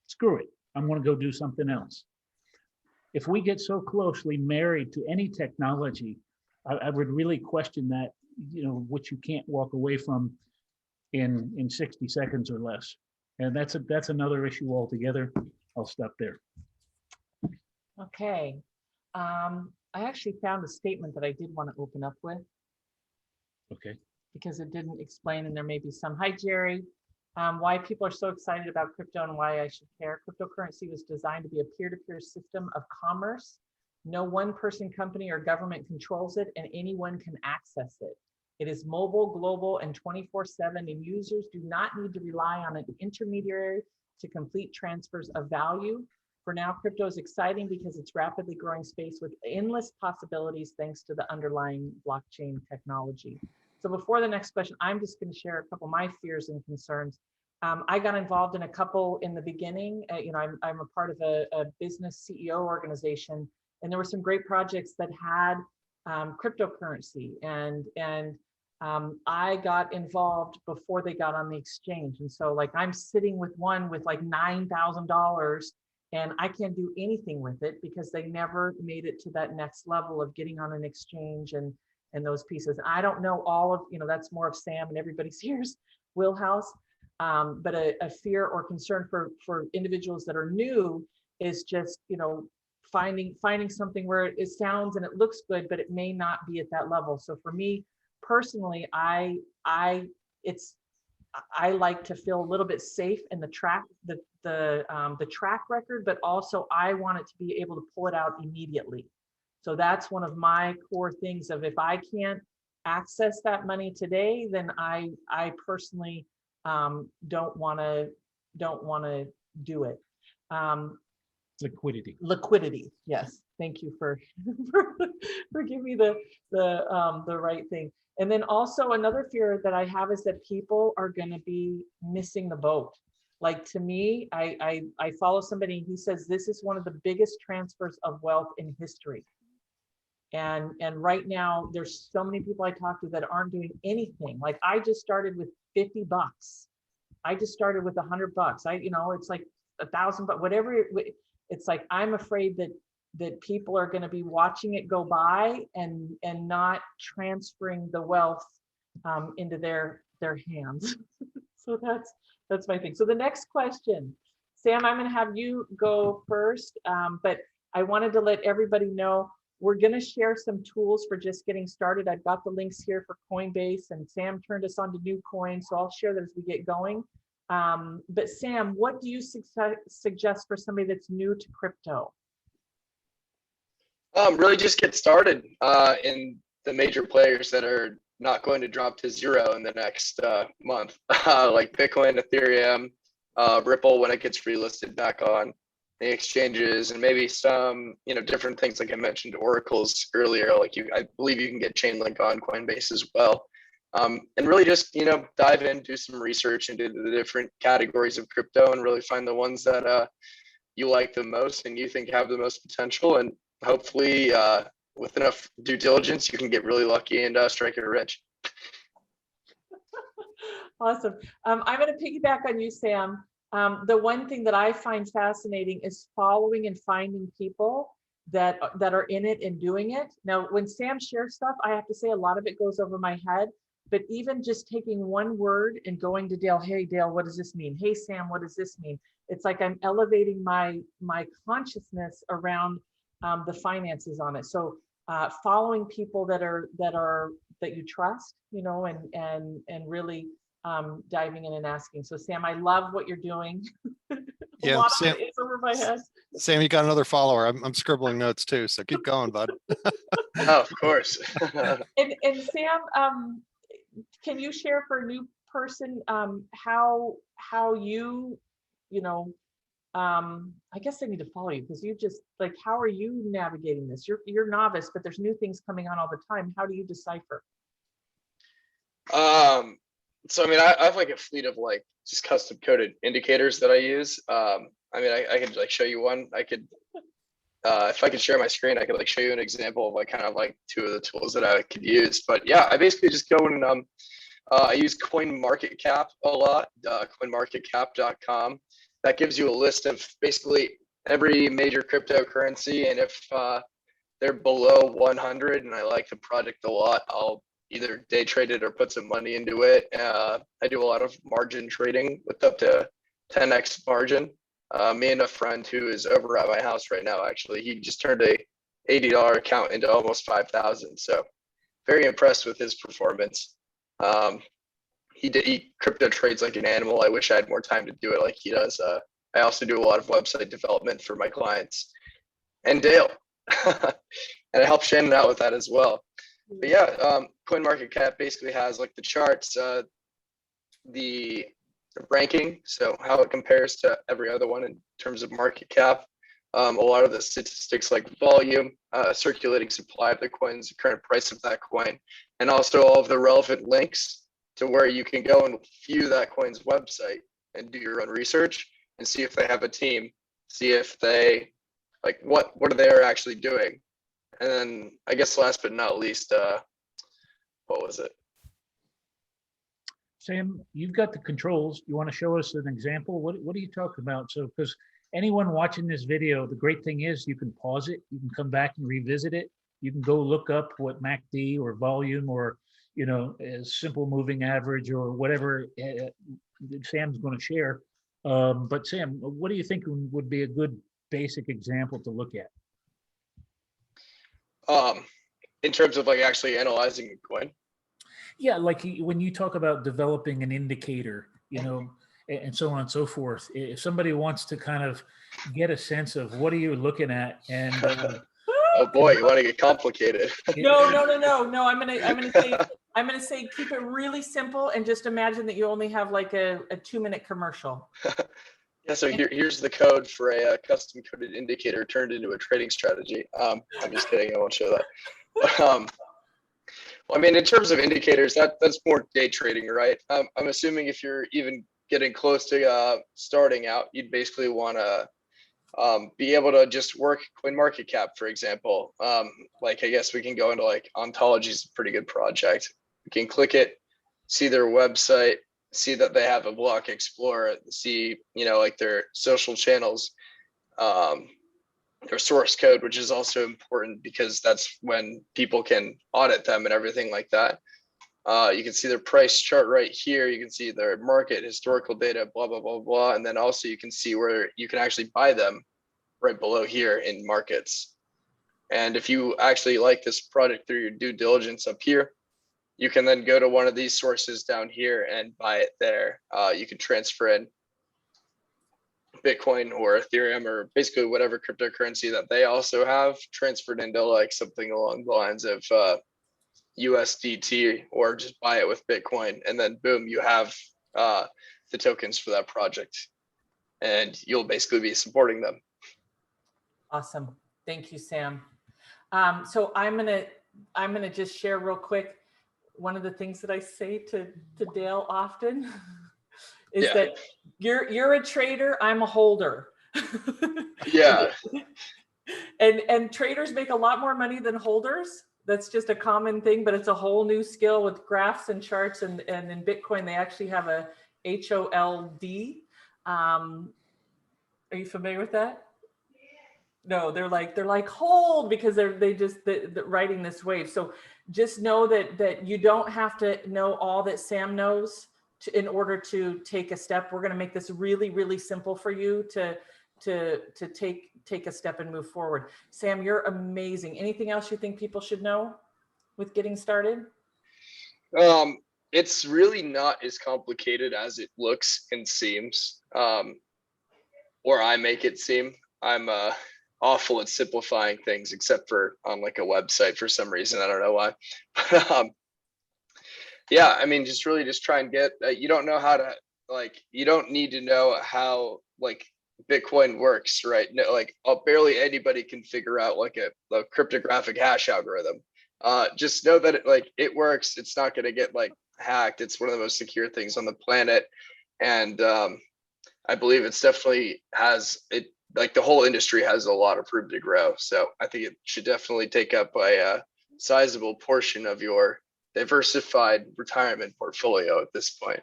screw it, I'm going to go do something else? If we get so closely married to any technology, I would really question that, you know, which you can't walk away from in 60 seconds or less. And that's another issue altogether. I'll stop there. Okay. I actually found a statement that I did want to open up with Okay. because it didn't explain, and there may be some. Hi, Jerry. Why people are so excited about crypto and why I should care. Cryptocurrency was designed to be a peer-to-peer system of commerce. No one person, company, or government controls it, and anyone can access it. It is mobile, global, and 24/7, and users do not need to rely on an intermediary to complete transfers of value. For now, crypto is exciting because it's rapidly growing space with endless possibilities thanks to the underlying blockchain technology. So before the next question, I'm just going to share a couple of my fears and concerns. I got involved in a couple in the beginning. You know, I'm a part of a business CEO organization, and there were some great projects that had cryptocurrency and I got involved before they got on the exchange. And so like I'm sitting with one with like $9,000 and I can't do anything with it because they never made it to that next level of getting on an exchange and those pieces. I don't know all of, that's more of Sam and everybody's here's wheelhouse. But a fear or concern for individuals that are new is just, finding something where it sounds and it looks good, but it may not be at that level. So for me personally, I like to feel a little bit safe in the track record, but also I want it to be able to pull it out immediately. So that's one of my core things of if I can't access that money today, then I personally don't want to do it. Liquidity. Yes. Thank you for giving me the right thing. And then also another fear that I have is that people are going to be missing the boat. Like to me, I follow somebody, he says, this is one of the biggest transfers of wealth in history. And right now there's so many people I talk to that aren't doing anything. Like I just started with $50. I just started with $100. It's like $1,000, whatever. It's like, I'm afraid that people are going to be watching it go by and not transferring the wealth into their hands. So that's my thing. So the next question, Sam, I'm going to have you go first, but I wanted to let everybody know we're going to share some tools for just getting started. I've got the links here for Coinbase, and Sam turned us on to new coins, so I'll share that as we get going. But Sam, what do you suggest for somebody that's new to crypto? Really just get started in the major players that are not going to drop to zero in the next month, like Bitcoin, Ethereum, Ripple when it gets relisted back on the exchanges, and maybe some different things like I mentioned oracles earlier. Like I believe you can get Chainlink on Coinbase as well. And really just dive in, do some research into the different categories of crypto and really find the ones that you like the most and you think have the most potential, and hopefully with enough due diligence you can get really lucky and strike it rich. Awesome. I'm going to piggyback on you, Sam. The one thing that I find fascinating is following and finding people that are in it and doing it. Now, when Sam shares stuff, I have to say a lot of it goes over my head, but even just taking one word and going to Dale, hey, Dale, what does this mean? Hey, Sam, what does this mean? It's like I'm elevating my consciousness around the finances on it. So following people that you trust, and really diving in and asking. So Sam, I love what you're doing. Yeah, Sam, it's over my head. Sam, you got another follower. I'm scribbling notes too, so keep going, bud. Oh, of course. and Sam, can you share for a new person how you I guess they need to follow you because you just like, how are you navigating this? You're novice, but there's new things coming on all the time. How do you decipher? So I mean, I have like a fleet of like just custom coded indicators that I use. I mean, I could like show you one. I could, if I could share my screen, I could like show you an example of like kind of like two of the tools that I could use. But yeah, I basically just go and I use CoinMarketCap a lot, coinmarketcap.com. That gives you a list of basically every major cryptocurrency, and if they're below 100 and I like the project a lot, I'll either day trade it or put some money into it. I do a lot of margin trading with up to 10x margin. Me and a friend who is over at my house right now, actually, he just turned a $80 account into almost 5,000. So very impressed with his performance. He crypto trades like an animal. I wish I had more time to do it like he does. I also do a lot of website development for my clients and Dale, and I help Shannon out with that as well. But yeah, CoinMarketCap basically has like the charts, the ranking, so how it compares to every other one in terms of market cap, a lot of the statistics like volume, circulating supply of the coins, the current price of that coin, and also all of the relevant links to where you can go and view that coin's website and do your own research and see if they have a team, see if they like what are they actually doing. And then I guess last but not least, what was it? Sam, you've got the controls. You want to show us an example? What are you talking about? So, because anyone watching this video, the great thing is you can pause it, you can come back and revisit it. You can go look up what MACD or volume or, simple moving average or whatever Sam's going to share. But Sam, what do you think would be a good basic example to look at? In terms of like actually analyzing a coin. Yeah, like when you talk about developing an indicator, and so on and so forth. If somebody wants to kind of get a sense of what are you looking at, and oh boy, you want to get complicated. No. I'm gonna say keep it really simple and just imagine that you only have like a 2-minute commercial. Yeah, so here's the code for a custom coded indicator turned into a trading strategy. I'm just kidding, I won't show that. Well, I mean, in terms of indicators, that's more day trading, right? I'm assuming if you're even getting close to starting out, you'd basically want to be able to just work CoinMarketCap, for example. Like, I guess we can go into like Ontology is a pretty good project. We can click it, see their website, see that they have a block explorer, see, like their social channels, their source code, which is also important because that's when people can audit them and everything like that. You can see their price chart right here. You can see their market historical data, blah, blah, blah, blah. And then also you can see where you can actually buy them right below here in markets. And if you actually like this product through your due diligence up here, you can then go to one of these sources down here and buy it there. You can transfer in Bitcoin or Ethereum or basically whatever cryptocurrency that they also have transferred into like something along the lines of USDT, or just buy it with Bitcoin, and then boom, you have the tokens for that project, and you'll basically be supporting them. Awesome, thank you, Sam. So I'm gonna just share real quick. One of the things that I say to Dale often is that you're a trader, I'm a holder. Yeah. And traders make a lot more money than holders. That's just a common thing, but it's a whole new skill with graphs and charts. And in Bitcoin, they actually have a HOLD. Are you familiar with that? No, they're like hold, because they're riding this wave. So just know that you don't have to know all that Sam knows in order to take a step. We're going to make this really, really simple for you to take a step and move forward. Sam, you're amazing. Anything else you think people should know with getting started? It's really not as complicated as it looks and seems, or I make it seem. I'm awful at simplifying things, except for on like a website for some reason. I don't know why. But yeah, I mean, just try and get, you don't know how to, like, you don't need to know how like Bitcoin works, right? No, like barely anybody can figure out like a cryptographic hash algorithm. Just know that it works. It's not going to get like hacked. It's one of the most secure things on the planet. And I believe it's definitely has it, like the whole industry has a lot of room to grow. So I think it should definitely take up a sizable portion of your diversified retirement portfolio at this point.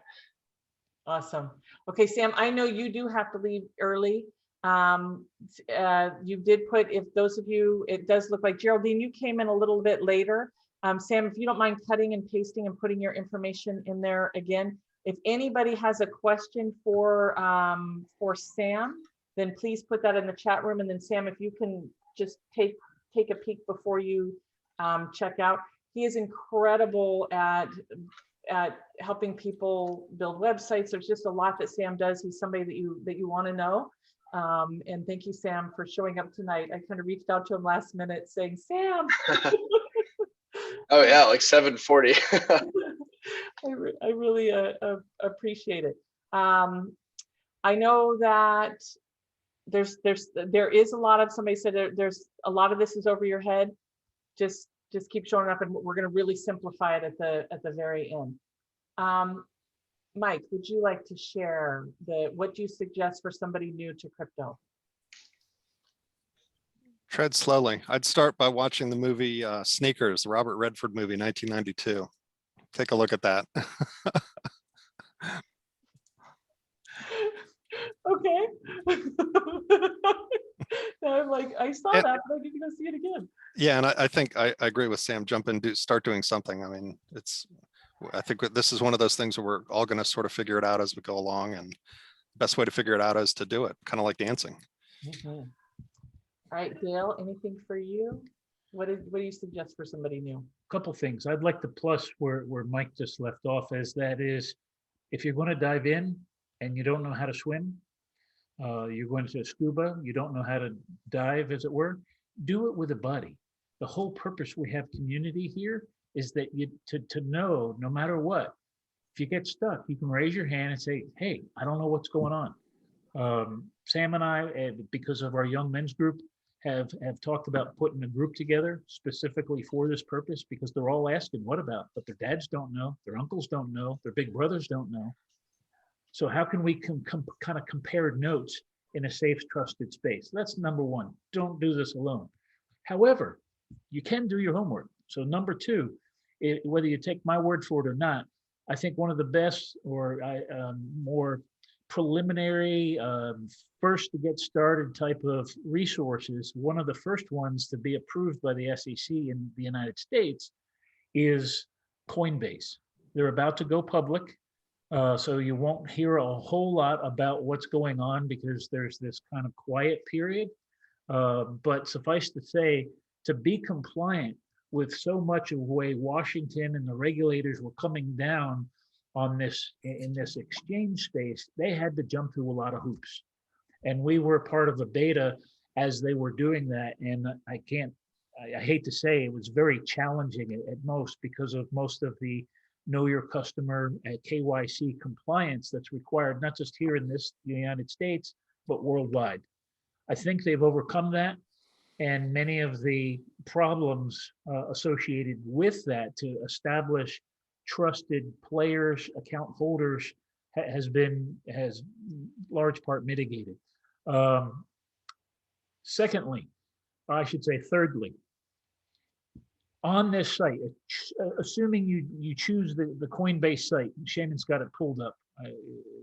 Awesome. Okay, Sam, I know you do have to leave early. You did put, if those of you, it does look like Geraldine, you came in a little bit later. Sam, if you don't mind cutting and pasting and putting your information in there again. If anybody has a question for Sam, then please put that in the chat room. And then Sam, if you can just take a peek before you check out. He is incredible at helping people build websites. There's just a lot that Sam does. He's somebody that you want to know. And thank you, Sam, for showing up tonight. I kind of reached out to him last minute saying, Sam. Oh yeah, like 7:40. I really appreciate it. I know that there is a lot of, somebody said there's a lot of this is over your head. Just keep showing up, and we're going to really simplify it at the very end. Mike, would you like to share what do you suggest for somebody new to crypto? Tread slowly. I'd start by watching the movie Sneakers, the Robert Redford movie, 1992. Take a look at that. And- that, but I get to go see it again. Yeah, and I think I agree with Sam. Jump in, start doing something. I mean, I think this is one of those things where we're all going to sort of figure it out as we go along, and best way to figure it out is to do it, kind of like dancing. Mhm. All right, Dale, anything for you? What do you suggest for somebody new? Couple things. I'd like to plus where Mike just left off, as that is, if you're going to dive in and you don't know how to swim, you're going to scuba, you don't know how to dive, as it were, do it with a buddy. The whole purpose we have community here is that you to know, no matter what, if you get stuck, you can raise your hand and say, hey, I don't know what's going on. Sam and I, because of our young men's group, have talked about putting a group together specifically for this purpose, because they're all asking, what about? But their dads don't know, their uncles don't know, their big brothers don't know. So how can we kind of compare notes in a safe, trusted space? That's number one. Don't do this alone. However, you can do your homework. So number two, whether you take my word for it or not, I think one of the best or more preliminary, first to get started type of resources, one of the first ones to be approved by the SEC in the United States is Coinbase. They're about to go public. So you won't hear a whole lot about what's going on because there's this kind of quiet period. But suffice to say, to be compliant with so much of the way Washington and the regulators were coming down on this in this exchange space, they had to jump through a lot of hoops. And we were part of the beta as they were doing that. And I hate to say it was very challenging at most because of most of the know your customer KYC compliance that's required, not just here in the United States, but worldwide. I think they've overcome that. And many of the problems associated with that to establish trusted players, account holders, has large part mitigated. Secondly, or I should say thirdly, on this site, assuming you choose the Coinbase site, Shannon's got it pulled up.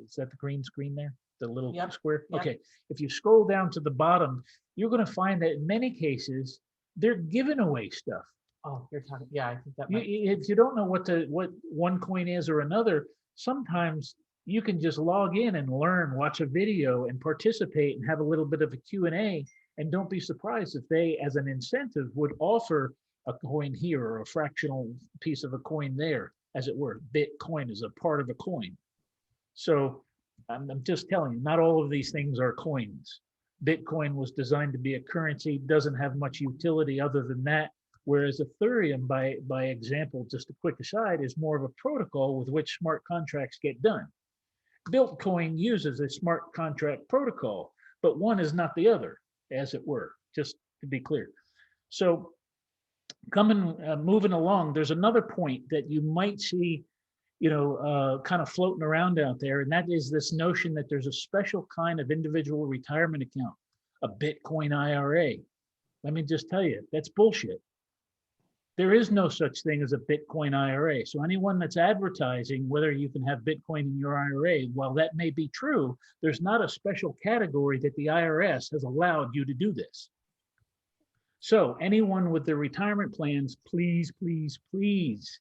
Is that the green screen there? The little Yep. square? Yep. Okay. If you scroll down to the bottom, you're going to find that in many cases, they're giving away stuff. Oh, you're talking, yeah, I think that If you don't know what one coin is or another, sometimes you can just log in and learn, watch a video and participate and have a little bit of a Q&A. And don't be surprised if they, as an incentive, would offer a coin here or a fractional piece of a coin there, as it were. Bitcoin is a part of a coin. So I'm just telling you, not all of these things are coins. Bitcoin was designed to be a currency, doesn't have much utility other than that. Whereas Ethereum, by example, just a quick aside, is more of a protocol with which smart contracts get done. Bitcoin uses a smart contract protocol, but one is not the other, as it were, just to be clear. So moving along, there's another point that you might see, kind of floating around out there, and that is this notion that there's a special kind of individual retirement account, a Bitcoin IRA. Let me just tell you, that's bullshit. There is no such thing as a Bitcoin IRA. So anyone that's advertising whether you can have Bitcoin in your IRA, while that may be true, there's not a special category that the IRS has allowed you to do this. So anyone with their retirement plans, please, please, please,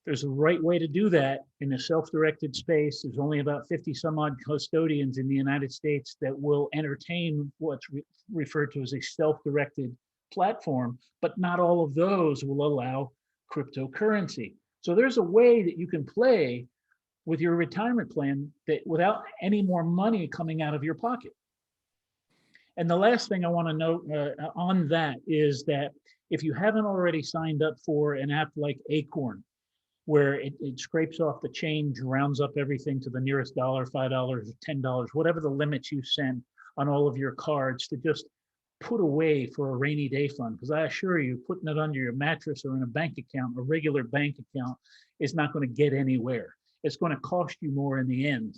there's a right way to do that in a self-directed space. There's only about 50 some odd custodians in the United States that will entertain what's referred to as a self-directed platform, but not all of those will allow cryptocurrency. So there's a way that you can play with your retirement plan that without any more money coming out of your pocket. And the last thing I want to note on that is that if you haven't already signed up for an app like Acorn, where it scrapes off the change, rounds up everything to the nearest dollar, $5 or $10, whatever the limits you send on all of your cards to just put away for a rainy day fund. Because I assure you, putting it under your mattress or in a bank account, a regular bank account, is not going to get anywhere. It's going to cost you more in the end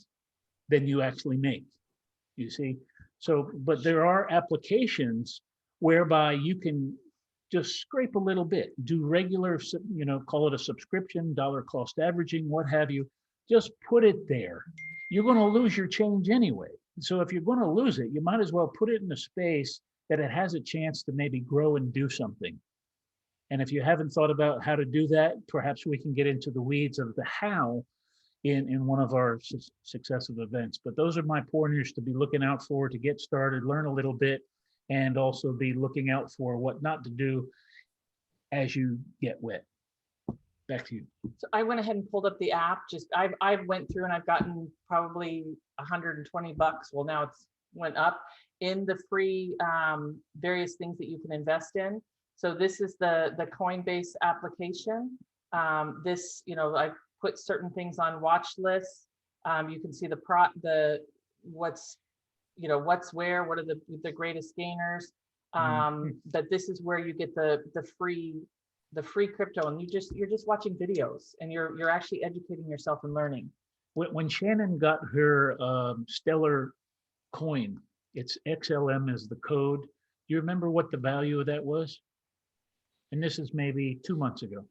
than you actually make, you see? So, but there are applications whereby you can just scrape a little bit, do regular, call it a subscription, dollar cost averaging, what have you, just put it there. You're going to lose your change anyway. So if you're going to lose it, you might as well put it in a space that it has a chance to maybe grow and do something. And if you haven't thought about how to do that, perhaps we can get into the weeds of the how in one of our successive events. But those are my pointers to be looking out for, to get started, learn a little bit, and also be looking out for what not to do as you get wet. Back to you. So I went ahead and pulled up the app. I've went through and I've gotten probably $120. Well, now it's went up in the free various things that you can invest in. So this is the Coinbase application. This, I put certain things on watch lists. You can see what's where, what are the greatest gainers. But this is where you get the free crypto, and you're just watching videos, and you're actually educating yourself and learning. When Shannon got her Stellar coin, it's XLM is the code. Do you remember what the value of that was? And this is maybe 2 months ago.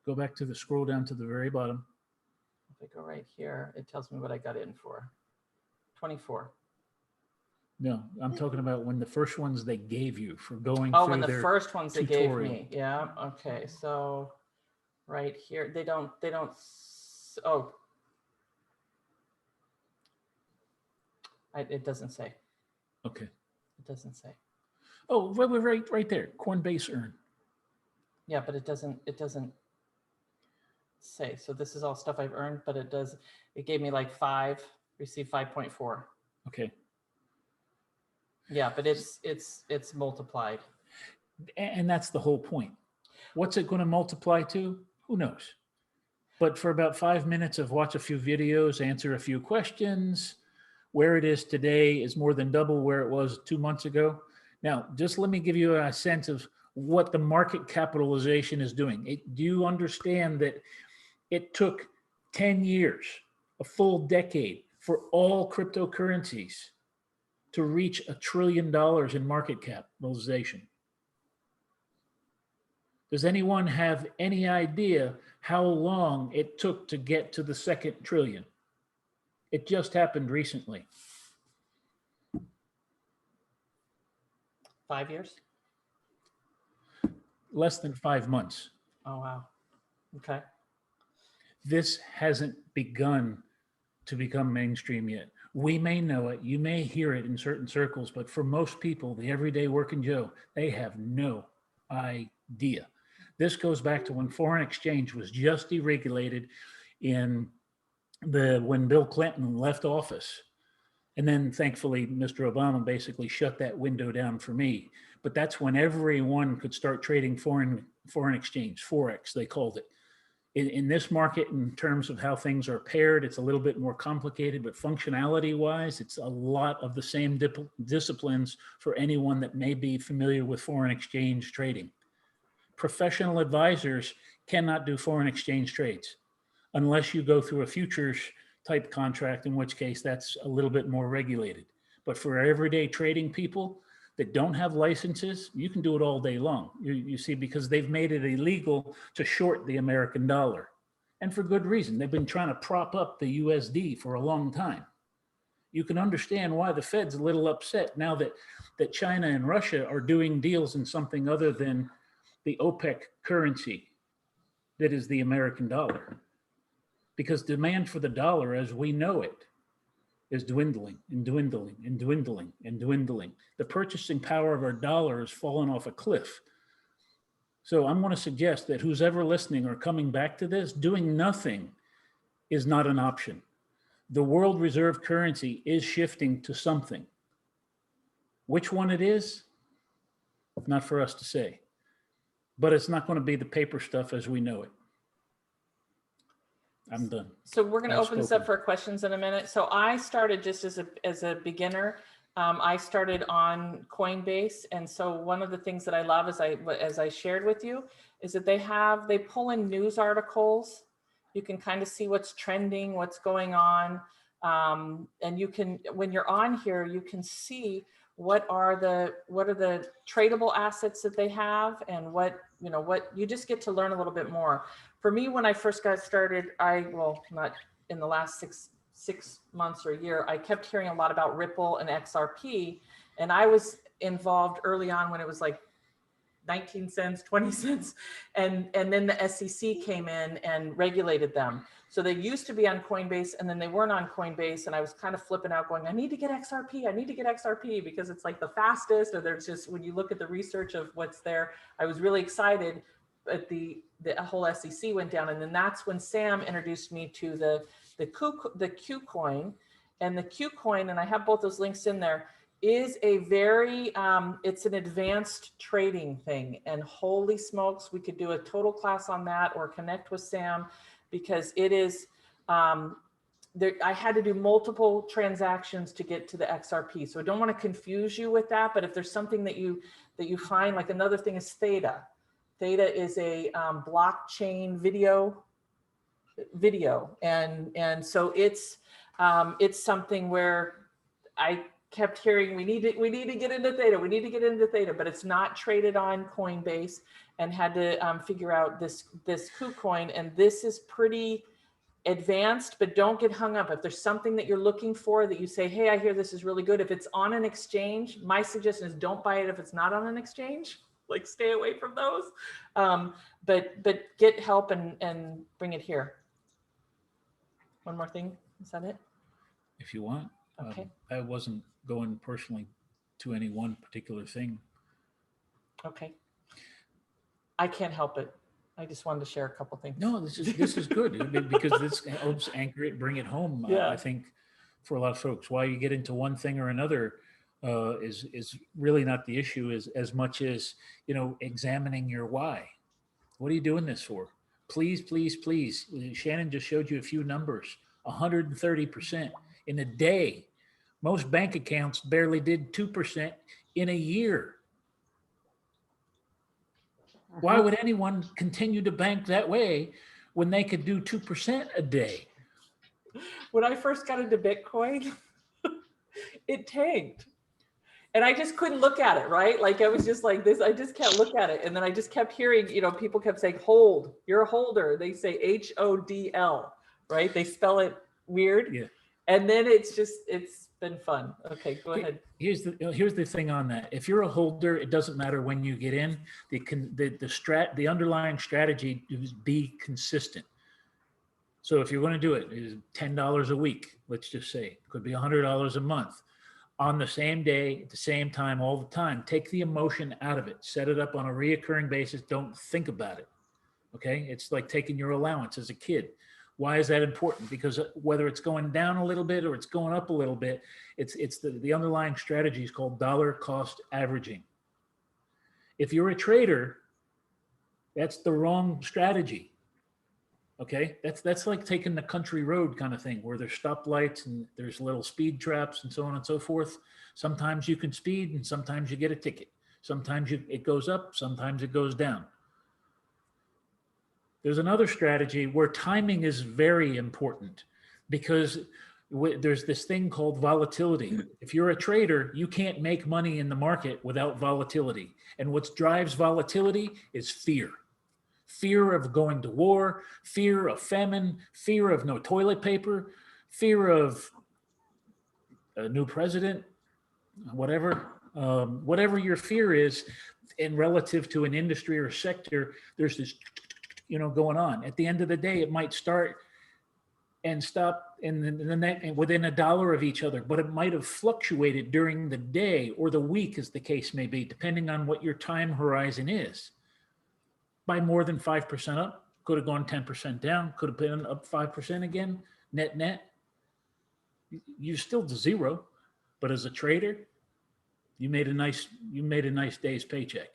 Go back to the scroll down to the very bottom. If I go right here, it tells me what I got in for. 24. No, I'm talking about when the first ones they gave you for going Oh, through when the their first ones they gave tutorial. me. Yeah. Okay. So right here, they don't, oh, it doesn't say. Okay. It doesn't say. Oh, right there, Coinbase earn. Yeah, but it doesn't say. So this is all stuff I've earned, but it gave me like 5, received 5.4. Okay. Yeah, but it's multiplied. And that's the whole point. What's it going to multiply to? Who knows? But for about 5 minutes of watch a few videos, answer a few questions, where it is today is more than double where it was 2 months ago. Now, just let me give you a sense of what the market capitalization is doing. Do you understand that it took 10 years, a full decade, for all cryptocurrencies to reach $1 trillion in market capitalization? Does anyone have any idea how long it took to get to the 2nd trillion? It just happened recently. 5 years? Less than 5 months. Oh, wow. Okay. This hasn't begun to become mainstream yet. We may know it, you may hear it in certain circles, but for most people, the everyday working Joe, they have no idea. This goes back to when foreign exchange was just deregulated when Bill Clinton left office. And then thankfully, Mr. Obama basically shut that window down for me. But that's when everyone could start trading foreign exchange, Forex, they called it. In this market, in terms of how things are paired, it's a little bit more complicated, but functionality-wise, it's a lot of the same disciplines for anyone that may be familiar with foreign exchange trading. Professional advisors cannot do foreign exchange trades unless you go through a futures type contract, in which case that's a little bit more regulated. But for everyday trading people that don't have licenses, you can do it all day long. You see, because they've made it illegal to short the American dollar. And for good reason. They've been trying to prop up the USD for a long time. You can understand why the Fed's a little upset now that China and Russia are doing deals in something other than the OPEC currency that is the American dollar. Because demand for the dollar as we know it is dwindling and dwindling and dwindling and dwindling. The purchasing power of our dollar has fallen off a cliff. So I'm going to suggest that who's ever listening or coming back to this, doing nothing is not an option. The world reserve currency is shifting to something. Which one it is, not for us to say. But it's not going to be the paper stuff as we know it. I'm done. So we're going to I've open this up spoken. for questions in a minute. So I started just as a beginner. I started on Coinbase, and so one of the things that I love, as I shared with you, is that they pull in news articles. You can kind of see what's trending, what's going on, and you can, when you're on here, you can see what are the tradable assets that they have, and what you just get to learn a little bit more. For me, when I first got started, in the last six months or a year, I kept hearing a lot about Ripple and XRP. And I was involved early on when it was like 19 cents, 20 cents. And then the SEC came in and regulated them. So they used to be on Coinbase and then they weren't on Coinbase. And I was kind of flipping out going, I need to get XRP. I need to get XRP because it's like the fastest, or there's just, when you look at the research of what's there, I was really excited, but the whole SEC went down. And then that's when Sam introduced me to the Q coin, and the Q coin, and I have both those links in there, is a very, it's an advanced trading thing. And holy smokes, we could do a total class on that or connect with Sam, because it is, there, I had to do multiple transactions to get to the XRP. So I don't want to confuse you with that, but if there's something that you find, like another thing is Theta. Theta is a blockchain video, and so it's something where I kept hearing we need to get into Theta, we need to get into Theta, but it's not traded on Coinbase, and had to figure out this KuCoin, and this is pretty advanced. But don't get hung up if there's something that you're looking for that you say, hey, I hear this is really good. If it's on an exchange, my suggestion is don't buy it if it's not on an exchange. Like, stay away from those, but get help and bring it here. One more thing, is that it? If you want. Okay. I wasn't going personally to any one particular thing. Okay. I can't help it. I just wanted to share a couple things. No, this is good. I mean, because this helps anchor it, bring it home. Yeah. I think for a lot of folks, why you get into one thing or another is really not the issue, as much as, you know, examining your why. What are you doing this for? Please, please, please. Shannon just showed you a few numbers. 130% in a day. Most bank accounts barely did 2% in a year. Why would anyone continue to bank that way when they could do 2% a day? When I first got into Bitcoin, it tanked. And I just couldn't look at it, right? Like, I was just like this, I just can't look at it. And then I just kept hearing, you know, people kept saying, hold, you're a holder. They say HODL, right? They spell it weird. Yeah. And then it's been fun. Okay, go ahead. Here's the thing on that. If you're a holder, it doesn't matter when you get in. The underlying strategy is be consistent. So if you're going to do it, is $10 a week, let's just say, it could be $100 a month, on the same day, at the same time, all the time. Take the emotion out of it. Set it up on a reoccurring basis. Don't think about it. Okay, it's like taking your allowance as a kid. Why is that important? Because whether it's going down a little bit or it's going up a little bit, it's the underlying strategy is called dollar cost averaging. If you're a trader, that's the wrong strategy. Okay, that's like taking the country road kind of thing, where there's stoplights and there's little speed traps and so on and so forth. Sometimes you can speed and sometimes you get a ticket. Sometimes it goes up, sometimes it goes down. There's another strategy where timing is very important, because there's this thing called volatility. If you're a trader, you can't make money in the market without volatility. And what drives volatility is fear. Fear of going to war, fear of famine, fear of no toilet paper, fear of a new president, whatever. Whatever your fear is, in relative to an industry or sector, there's this, you know, going on. At the end of the day, it might start and stop in the net within $1 of each other, but it might have fluctuated during the day or the week, as the case may be, depending on what your time horizon is. By more than 5% up, could have gone 10% down, could have been up 5% again, net. You're still to zero, but as a trader, you made a nice day's paycheck.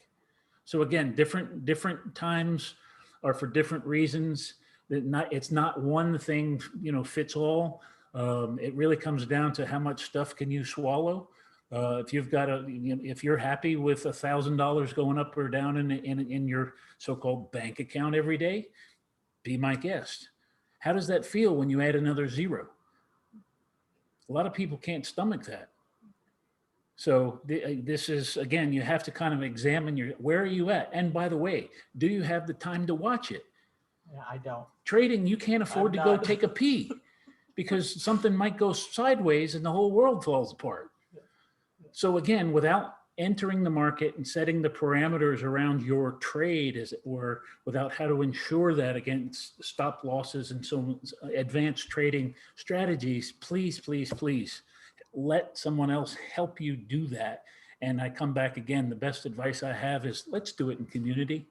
So again, different times are for different reasons. It's not one thing, you know, fits all. It really comes down to how much stuff can you swallow. If you've got if you're happy with $1,000 going up or down in your so-called bank account every day, be my guest. How does that feel when you add another zero? A lot of people can't stomach that. So this is, again, you have to kind of examine where are you at? And by the way, do you have the time to watch it? Yeah, I don't. Trading, you can't afford to go take a pee. because something might go sideways and the whole world falls apart. So again, without entering the market and setting the parameters around your trade, as it were, without how to ensure that against stop losses and so advanced trading strategies, please, please, please let someone else help you do that. And I come back again, the best advice I have is let's do it in community.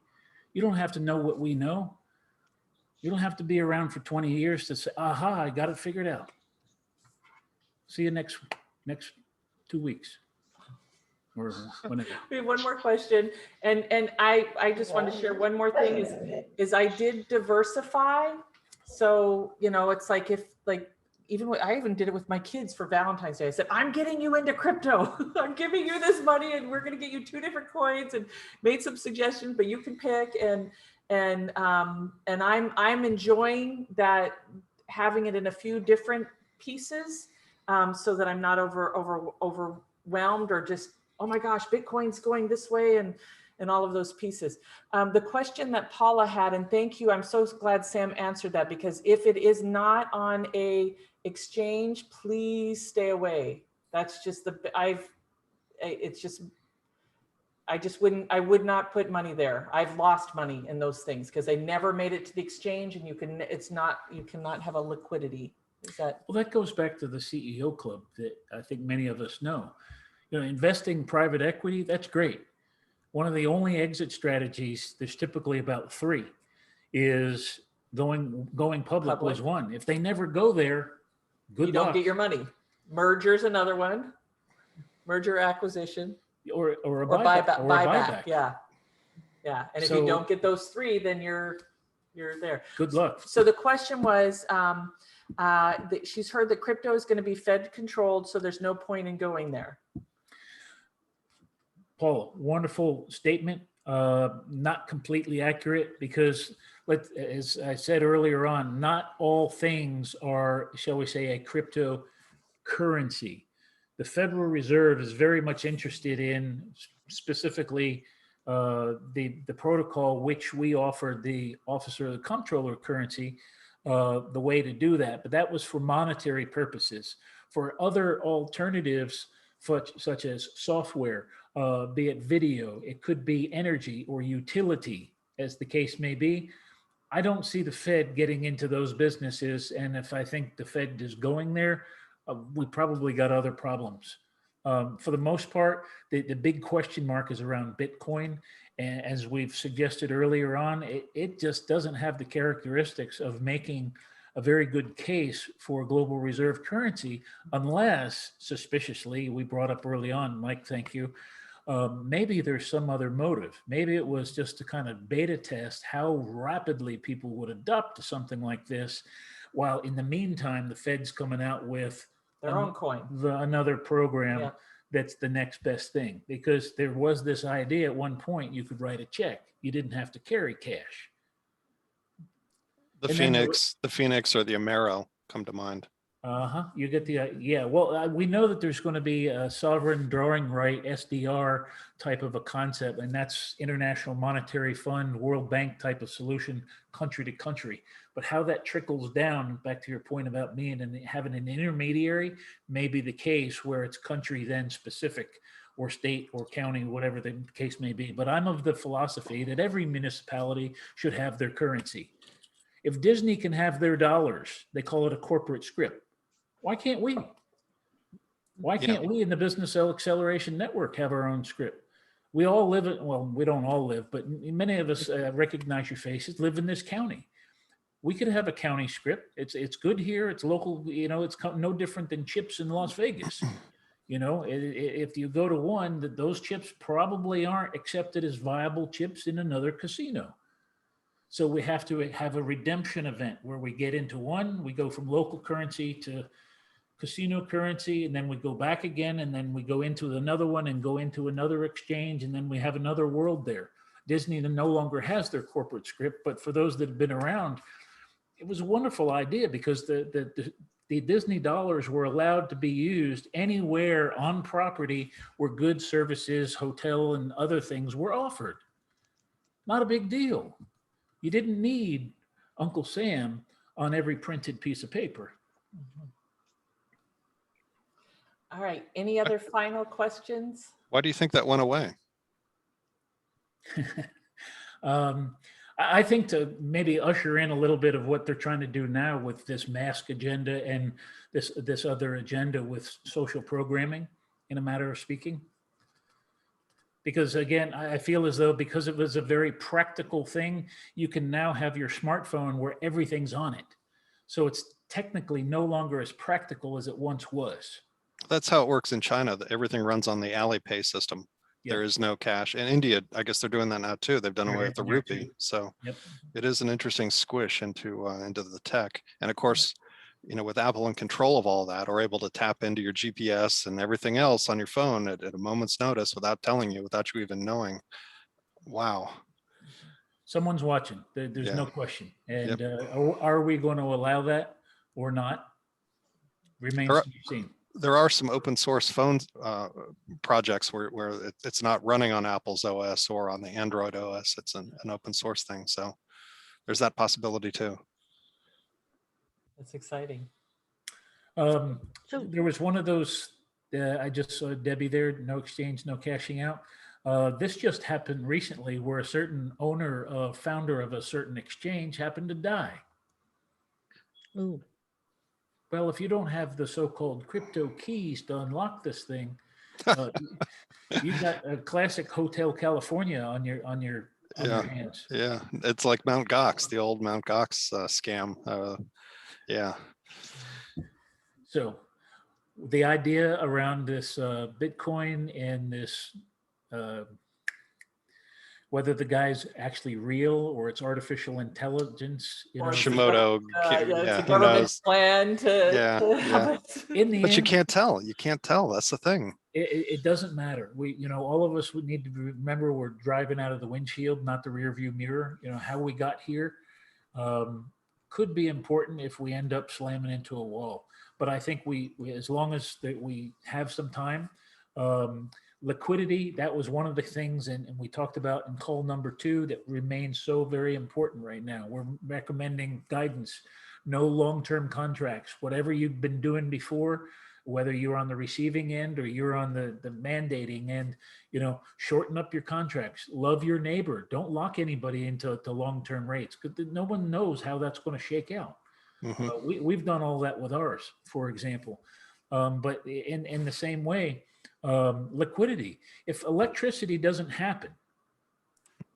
You don't have to know what we know. You don't have to be around for 20 years to say, aha, I got it figured out. See you next 2 weeks. Or whenever. We have one more question, and I just want to share one more thing is I did diversify. So, you know, it's like if like I even did it with my kids for Valentine's Day. I said, I'm getting you into crypto. I'm giving you this money and we're going to get you 2 different coins, and made some suggestions, but you can pick. And I'm enjoying that, having it in a few different pieces, so that I'm not overwhelmed or just, oh my gosh, Bitcoin's going this way and all of those pieces. The question that Paula had, and thank you, I'm so glad Sam answered that, because if it is not on a exchange, please stay away. That's just I would not put money there. I've lost money in those things because they never made it to the exchange, and you cannot have a liquidity. Is that? Well, that goes back to the CEO club that I think many of us know. You know, investing private equity, that's great. One of the only exit strategies, there's typically about 3, is going public was one. If they never go there, good You luck. don't get your money. Merger's another one. Merger acquisition. Or a buyback. Yeah. And if you don't get those 3, then you're there. Good luck. So the question was, she's heard that crypto is going to be Fed controlled, so there's no point in going there. Paul, wonderful statement. Not completely accurate, because as I said earlier on, not all things are, shall we say, a cryptocurrency. The Federal Reserve is very much interested in specifically the protocol which we offered the Officer of the Comptroller currency, the way to do that. But that was for monetary purposes. For other alternatives, such as software, be it video, it could be energy or utility, as the case may be. I don't see the Fed getting into those businesses. And if I think the Fed is going there, we probably got other problems. For the most part, the big question mark is around Bitcoin. And as we've suggested earlier on, it just doesn't have the characteristics of making a very good case for a global reserve currency, unless, suspiciously, we brought up early on, Mike, thank you, maybe there's some other motive. Maybe it was just to kind of beta test how rapidly people would adopt to something like this, while in the meantime, the Fed's coming out with their own coin, another program that's the next best thing. Because there was this idea at one point, you could write a check. You didn't have to carry cash. The Phoenix or the Amero come to mind. You get the, yeah. Well, we know that there's going to be a sovereign drawing right, SDR type of a concept, and that's International Monetary Fund, World Bank type of solution, country to country. But how that trickles down, back to your point about being and having an intermediary, may be the case where it's country then specific, or state or county, whatever the case may be. But I'm of the philosophy that every municipality should have their currency. If Disney can have their dollars, they call it a corporate script. Why can't we? Why can't we in the Business Acceleration Network have our own script? We all live in, well, we don't all live, but many of us recognize your faces, live in this county. We could have a county script. It's good here. It's local. You know, it's no different than chips in Las Vegas. You know, if you go to one, those chips probably aren't accepted as viable chips in another casino. So we have to have a redemption event where we get into one, we go from local currency to casino currency, and then we go back again, and then we go into another one and go into another exchange, and then we have another world there. Disney no longer has their corporate script, but for those that have been around, it was a wonderful idea, because the Disney dollars were allowed to be used anywhere on property where goods, services, hotel, and other things were offered. Not a big deal. You didn't need Uncle Sam on every printed piece of paper. All right, any other final questions? Why do you think that went away? I think to maybe usher in a little bit of what they're trying to do now with this mask agenda and this other agenda with social programming, in a matter of speaking. Because again, I feel as though because it was a very practical thing, you can now have your smartphone where everything's on it. So it's technically no longer as practical as it once was. That's how it works in China, that everything runs on the Alipay system. Yep. There is no cash. In India, I guess they're doing that now too. They've done away They're with the there too. rupee. So Yep. it is an interesting squish into the tech. And of course, you know, with Apple in control of all that, or able to tap into your GPS and everything else on your phone at a moment's notice without telling you, without you even knowing. Wow. Someone's watching. There's Yeah. no question. And are we going to allow that or not? Remains to be seen. There are some open source phone projects where it's not running on Apple's OS or on the Android OS. It's an open source thing. So there's that possibility too. That's exciting. There was one of those, I just saw Debbie there, no exchange, no cashing out. This just happened recently where a certain owner, founder of a certain exchange happened to die. Ooh. Well, if you don't have the so-called crypto keys to unlock this thing, you got a classic Hotel California on your hands. Yeah, it's like Mount Gox, the old Mount Gox scam. Yeah. So the idea around this Bitcoin and this, whether the guy's actually real or it's artificial intelligence, you know, Shimoda, It's a who government knows? plan to have it. in the But you end, can't tell. You can't tell. That's the thing. it doesn't matter. All of us would need to remember we're driving out of the windshield, not the rear view mirror. You know, how we got here could be important if we end up slamming into a wall. But I think we as long as that we have some time, liquidity, that was one of the things, and we talked about in call number 2 that remains so very important right now. We're recommending guidance, no long-term contracts, whatever you've been doing before, whether you're on the receiving end or you're on the mandating end, shorten up your contracts, love your neighbor, don't lock anybody into long-term rates, because no one knows how that's going to shake out. Mm-hmm. We've done all that with ours, for example. But in the same way, liquidity. If electricity doesn't happen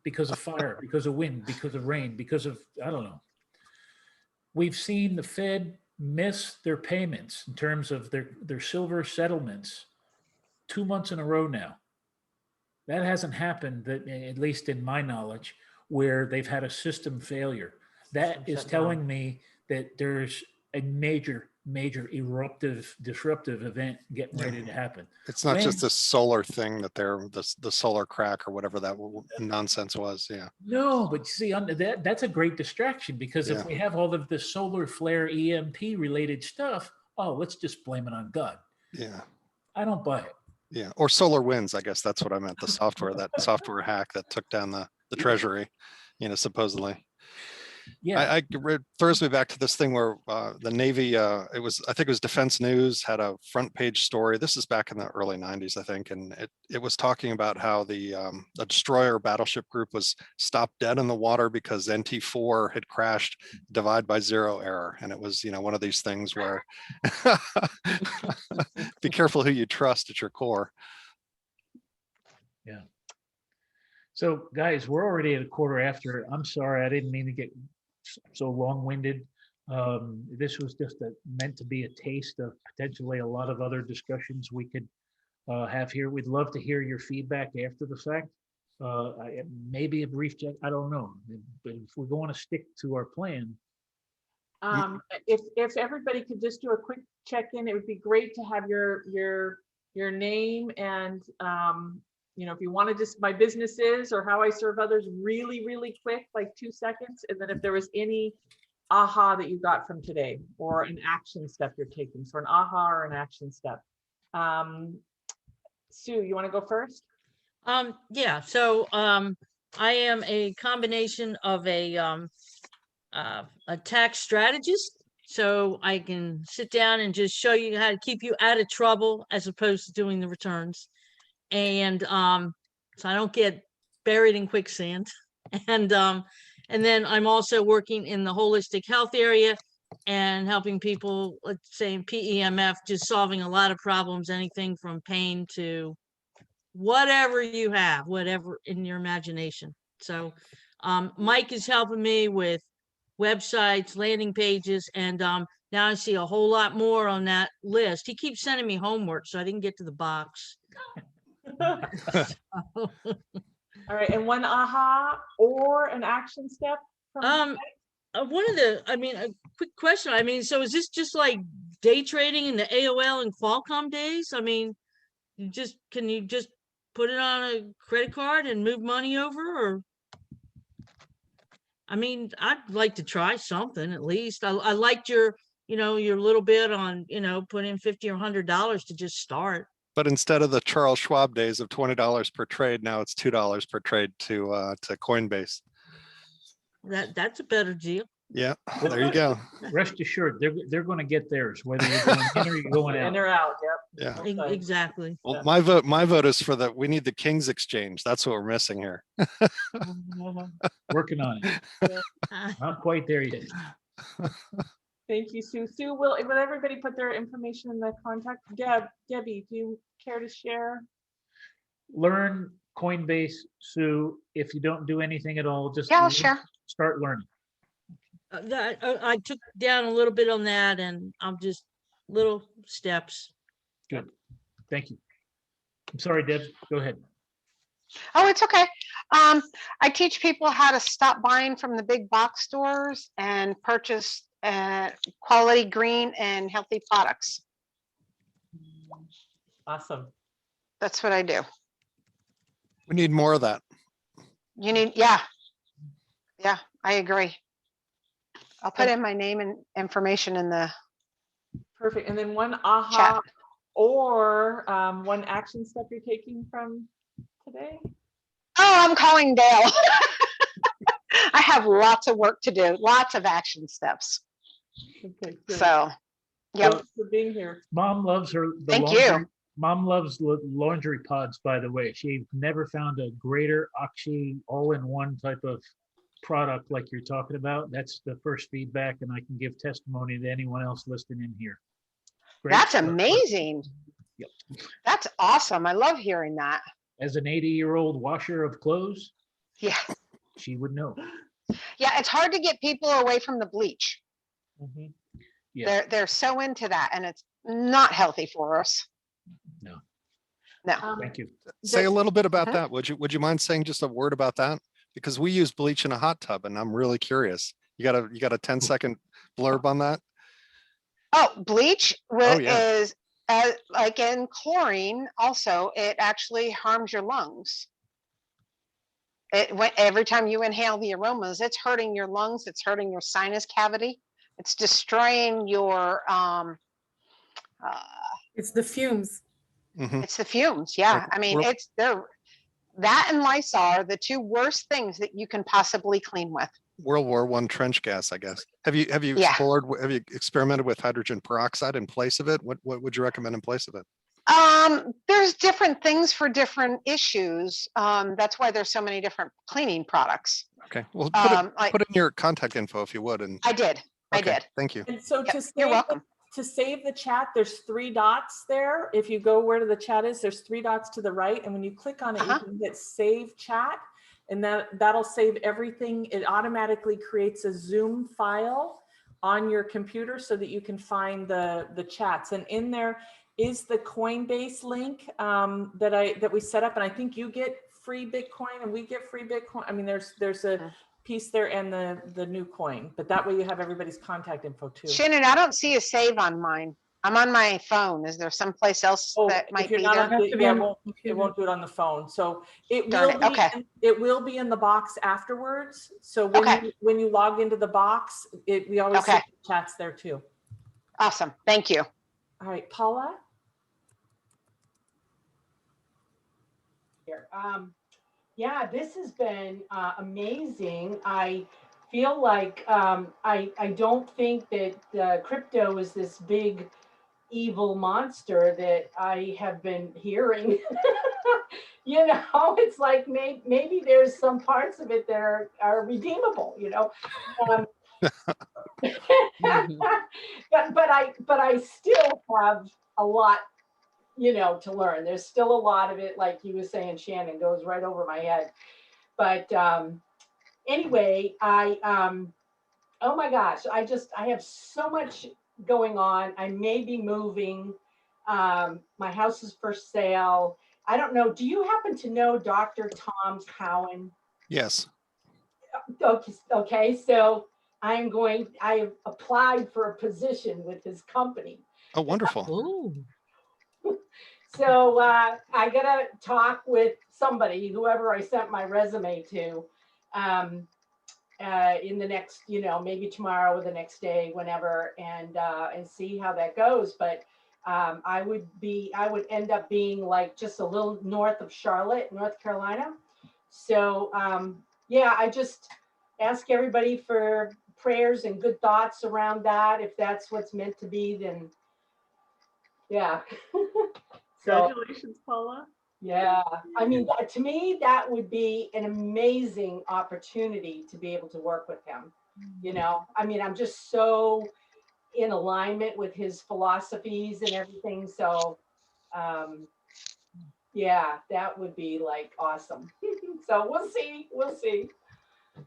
because of fire, because of wind, because of rain, because of, I don't know, we've seen the Fed miss their payments in terms of their silver settlements 2 months in a row now. That hasn't happened, that, at least in my knowledge, where they've had a system failure. That is telling me that there's a major disruptive event getting ready to happen. It's not just this solar thing that they're the solar crack or whatever that nonsense was. Yeah. No, but see, that's a great distraction, because if we have all of this solar flare EMP related stuff, let's just blame it on God. Yeah. I don't buy it. Yeah. Or solar winds. I guess that's what I meant. The software, that software hack that took down the treasury, supposedly. Yeah. It throws me back to this thing where the Navy, I think it was Defense News, had a front page story. This is back in the early 90s, I think. And it was talking about how the destroyer battleship group was stopped dead in the water because NT4 had crashed divide by zero error. And it was, one of these things where be careful who you trust at your core. Yeah. So guys, we're already at a quarter after. I'm sorry, I didn't mean to get so long-winded. This was just meant to be a taste of potentially a lot of other discussions we could have here. We'd love to hear your feedback after the fact. Maybe a brief check, I don't know. But if we're going to stick to our plan. If everybody could just do a quick check-in, it would be great to have your name and if you want to just my business is or how I serve others really, really quick, like 2 seconds. And then if there was any aha that you got from today or an action step you're taking. So an aha or an action step. Sue, you want to go first? Yeah. So I am a combination of a tax strategist so I can sit down and just show you how to keep you out of trouble as opposed to doing the returns. And so I don't get buried in quicksand. And then I'm also working in the holistic health area and helping people, let's say in PEMF, just solving a lot of problems, anything from pain to whatever you have, whatever in your imagination. So Mike is helping me with websites, landing pages, and now I see a whole lot more on that list. He keeps sending me homework, so I didn't get to the box. All right, and one aha or an action step from A quick question. I mean, so is this just like day trading in the AOL and Qualcomm days? I mean, can you just put it on a credit card and move money over? Or, I mean, I'd like to try something at least. I liked your little bit on, put in $50 or $100 to just start. But instead of the Charles Schwab days of $20 per trade, now it's $2 per trade to Coinbase. That's a better deal. Yeah, there you go. Rest assured, they're going to get theirs, whether you're going in or you're going out. in or out. Yeah. Yep. Okay. Exactly. Well, my vote is for we need the King's Exchange. That's what we're missing here. Working on it. Not quite there yet. Thank you, Sue. Sue, will everybody put their information in the contact? Debbie, do you care to share? Learn Coinbase, Sue. If you don't do anything at all, just Sure. start learning. I took down a little bit on that, and I'm just little steps. Good. Thank you. I'm sorry, Deb. Go ahead. Oh, it's okay. I teach people how to stop buying from the big box stores and purchase quality green and healthy products. Awesome. That's what I do. We need more of that. You need, yeah, I agree. I'll put in my name and information in the Perfect. And then one aha chat. or one action step you're taking from today? Oh, I'm calling Dale. I have lots of work to do, lots of action steps. Okay, good. So, yep. Thanks for being here. Mom loves Thank you. Mom loves laundry pods, by the way. She never found a greater oxy all-in-one type of product like you're talking about. That's the first feedback, and I can give testimony to anyone else listening in here. Great That's stuff. amazing. Yep. That's awesome. I love hearing that. As an 80-year-old washer of clothes, Yeah. she would know. Yeah, it's hard to get people away from the bleach. Mhm. Yeah. They're so into that, and it's not healthy for us. No. No. Thank you. Say a little bit about Mhm. that. Would you mind saying just a word about that? Because we use bleach in a hot tub, and I'm really curious. You got a 10-second blurb on that? Oh, bleach Oh, yeah. is like in chlorine. Also, it actually harms your lungs. Every time you inhale the aromas, it's hurting your lungs. It's hurting your sinus cavity. It's destroying your. It's the fumes. Mhm. It's the fumes. Yeah, Like, I mean, well- that and Lysol are the two worst things that you can possibly clean with. World War I trench gas, I guess. Have you Yeah. have you experimented with hydrogen peroxide in place of it? What would you recommend in place of it? There's different things for different issues. That's why there's so many different cleaning products. Okay, well, Like put in your contact info if you would. And I did. okay, thank you. And so Yep, you're welcome. to save the chat, there's 3 dots there. If you go where the chat is, there's 3 dots to the right. And when you click on it, you can hit save chat, and that'll save everything. It automatically creates a Zoom file on your computer so that you can find the chats. And in there is the Coinbase link that we set up. And I think you get free Bitcoin and we get free Bitcoin. I mean, there's a piece there and the new coin, but that way you have everybody's contact info too. Shannon, I don't see a save on mine. I'm on my phone. Is there someplace else that might if you're be not there? on Has to be yeah, on the it computer. won't do it on the phone. So it Darn will it, be okay. it will be in the box afterwards. So Okay. when you log into the box, we always Okay. see chats there too. Awesome. Thank you. All right, Paula. Here. Yeah, this has been amazing. I feel like I don't think that crypto is this big evil monster that I have been hearing. You know, it's like maybe there's some parts of it that are redeemable, you know. Um, Mhm. but I still have a lot, you know, to learn. There's still a lot of it, like you were saying, Shannon, goes right over my head. But anyway, oh my gosh, I have so much going on. I may be moving. My house is for sale. I don't know. Do you happen to know Dr. Tom Cowan? Yes. Okay, so I have applied for a position with his company. Oh, wonderful. Oh, So I gotta talk with somebody, whoever I sent my resume to, in the next, you know, maybe tomorrow or the next day, whenever, and see how that goes. But I would end up being like just a little north of Charlotte, North Carolina. So yeah, I just ask everybody for prayers and good thoughts around that. If that's what's meant to be, then yeah. So Congratulations, Paula. yeah, I mean, to me, that would be an amazing opportunity to be able to work with him. You know, I mean, I'm just so in alignment with his philosophies and everything. So, yeah, that would be like awesome. So we'll see. We'll see.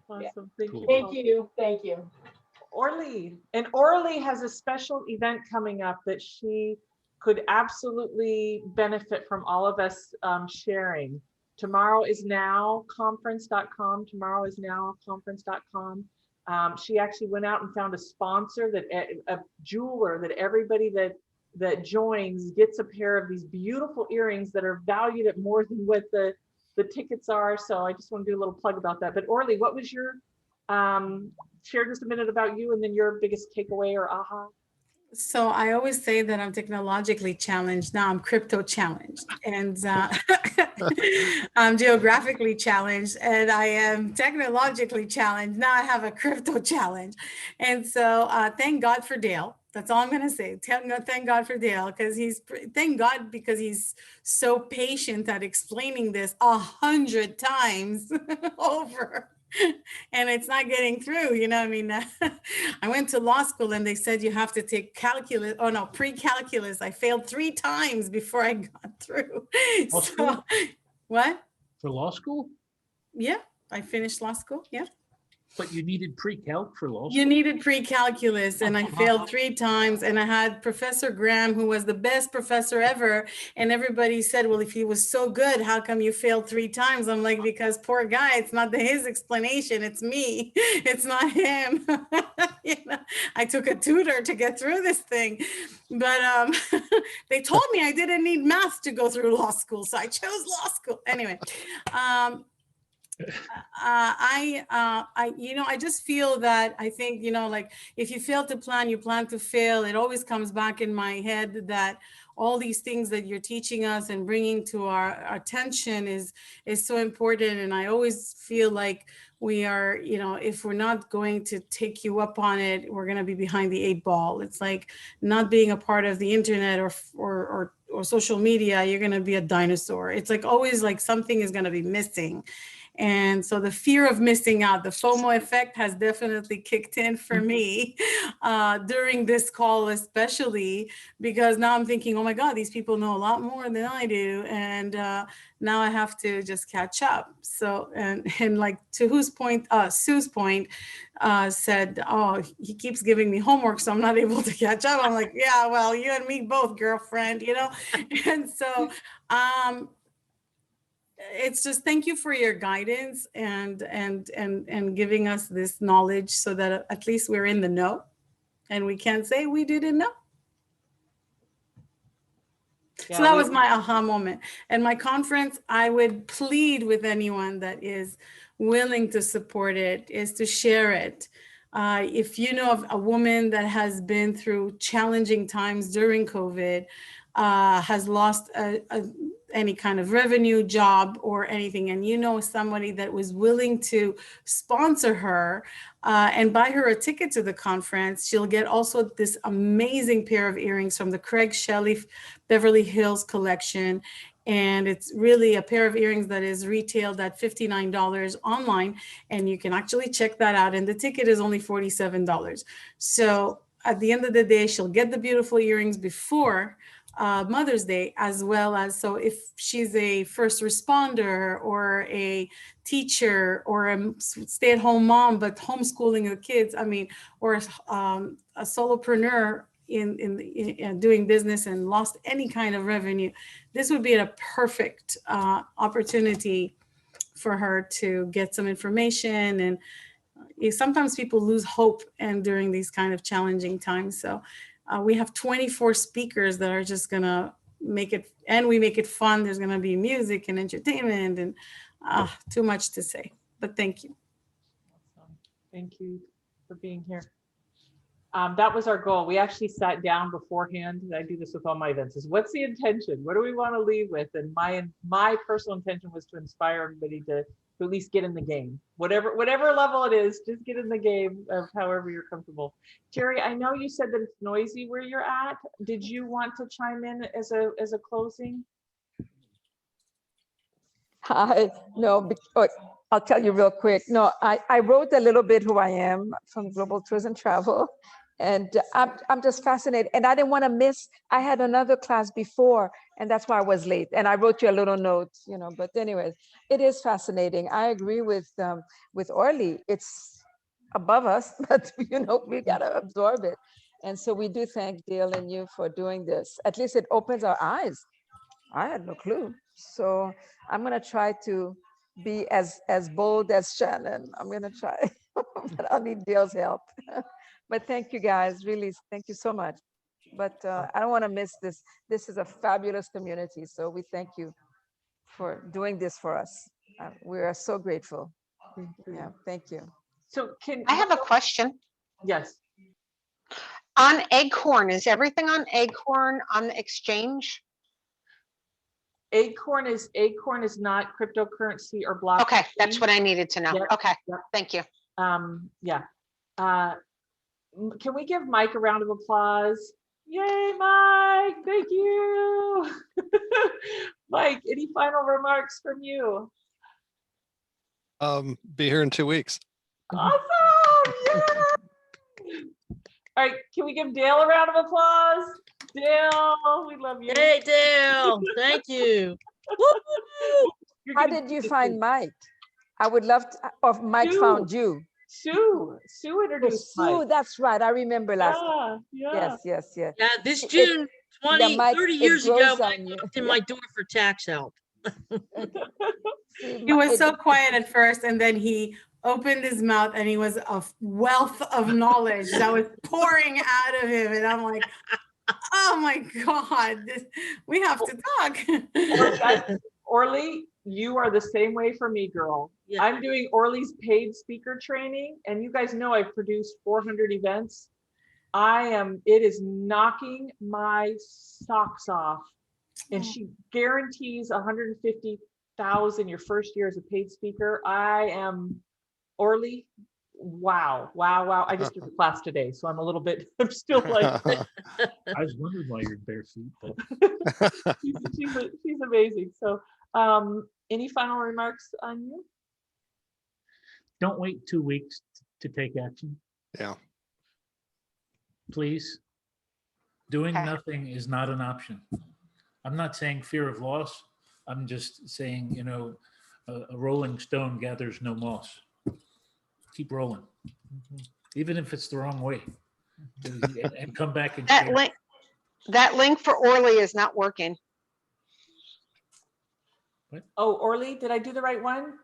Awesome. Thank Cool. you. Thank Paula. you. Thank you. Orly. And Orly has a special event coming up that she could absolutely benefit from all of us sharing. Tomorrow is now conference.com. Tomorrow is now conference.com. She actually went out and found a sponsor, that a jeweler, that everybody that joins gets a pair of these beautiful earrings that are valued at more than what the tickets are. So I just want to do a little plug about that. But Orly, what was your share just a minute about you and then your biggest takeaway or aha? So I always say that I'm technologically challenged. Now I'm crypto challenged, and I'm geographically challenged, and I am technologically challenged. Now I have a crypto challenge. And so thank God for Dale. That's all I'm going to say. Thank God for Dale, because thank God because he's so patient at explaining this 100 times over. And it's not getting through, you know. I mean, I went to law school and they said you have to take calculus. Oh no, pre-calculus. I failed 3 times before I got through. Law school? So what? For law school? Yeah, I finished law school. Yeah. But you needed pre-calc for law You school? needed pre-calculus, and I failed 3 times. And I had Professor Graham, who was the best professor ever. And everybody said, well, if he was so good, how come you failed 3 times? I'm like, because poor guy, it's not his explanation. It's me. It's not him. You know, I took a tutor to get through this thing. But they told me I didn't need math to go through law school. So I chose law school. Anyway, I just feel that I think, you know, like if you fail to plan, you plan to fail. It always comes back in my head that all these things that you're teaching us and bringing to our attention is so important. And I always feel like we are, you know, if we're not going to take you up on it, we're going to be behind the 8 ball. It's like not being a part of the internet or social media, you're going to be a dinosaur. It's like always like something is going to be missing. And so the fear of missing out, the FOMO effect has definitely kicked in for me during this call, especially because now I'm thinking, oh my God, these people know a lot more than I do. And now I have to just catch up. So, and like to Sue's point, said, oh, he keeps giving me homework, so I'm not able to catch up. I'm like, yeah, well, you and me both, girlfriend, you know? And so, it's just thank you for your guidance and giving us this knowledge so that at least we're in the know and we can't say we didn't know. Yeah, So that was my aha moment. And my conference, I would plead with anyone that is willing to support it, is to share it. If you know of a woman that has been through challenging times during COVID, has lost any kind of revenue job or anything, and you know somebody that was willing to sponsor her and buy her a ticket to the conference, she'll get also this amazing pair of earrings from the Craig Shelley Beverly Hills collection. And it's really a pair of earrings that is retailed at $59 online, and you can actually check that out. And the ticket is only $47. So at the end of the day, she'll get the beautiful earrings before Mother's Day, as well as, so if she's a first responder or a teacher or a stay-at-home mom but homeschooling the kids, I mean, or a solopreneur in doing business and lost any kind of revenue, this would be a perfect opportunity for her to get some information. And sometimes people lose hope and during these kind of challenging times. So we have 24 speakers that are just gonna make it, and we make it fun. There's gonna be music and entertainment and too much to say, but thank you. Awesome. Thank you for being here. That was our goal. We actually sat down beforehand, and I do this with all my events, is what's the intention? What do we want to leave with? And my personal intention was to inspire everybody to at least get in the game. Whatever level it is, just get in the game of however you're comfortable. Terry, I know you said that it's noisy where you're at. Did you want to chime in as a closing? No, I'll tell you real quick. No, I wrote a little bit who I am from Global Tourism Travel, and I'm just fascinated. And I didn't want to miss, I had another class before, and that's why I was late. And I wrote you a little note, but anyways, it is fascinating. I agree with Orly. It's above us, but we gotta absorb it. And so we do thank Dale and you for doing this. At least it opens our eyes. I had no clue. So I'm gonna try to be as bold as Shannon. I'm gonna try, but I'll need Dale's help. But thank you guys, really, thank you so much. But I don't wanna miss this. This is a fabulous community. So we thank you for doing this for us. We are so grateful. Yeah, thank you. So I have a question. Yes. On Acorn, is everything on Acorn on the exchange? Acorn is not cryptocurrency or blockchain. Okay, that's what I needed to know. Yep, Okay, yep. thank you. Yeah. Can we give Mike a round of applause? Yay, Mike! Thank you. Mike, any final remarks from you? Be here in 2 weeks. Awesome! Yeah! All right, can we give Dale a round of applause? Dale, we love you. Hey, Dale, thank you. Woo! How did you find Mike? I would love to, or Mike Sue. found you. Sue introduced Sue, Mike. that's right. I remember last time. Yeah. Yes. Yeah, this June, 30 years ago, Mike knocked in my door for tax help. He was so quiet at first, and then he opened his mouth and he was a wealth of knowledge that was pouring out of him. And I'm like, oh my God, we have to talk. Orly, you are the same way for me, girl. Yeah. I'm doing Orly's paid speaker training, and you guys know I've produced 400 events. It is knocking my socks off. And she guarantees 150,000 your first year as a paid speaker. Orly, wow. I just took a class today, so I'm still like. I was wondering why you're bare feet, but she's amazing. So any final remarks on you? Don't wait 2 weeks to take action. Yeah. Please. Doing nothing is not an option. I'm not saying fear of loss. I'm just saying, a rolling stone gathers no moss. Keep rolling, even if it's the wrong way, and come back and that link for Orly is not working. What? Oh, Orly, did I do the right one?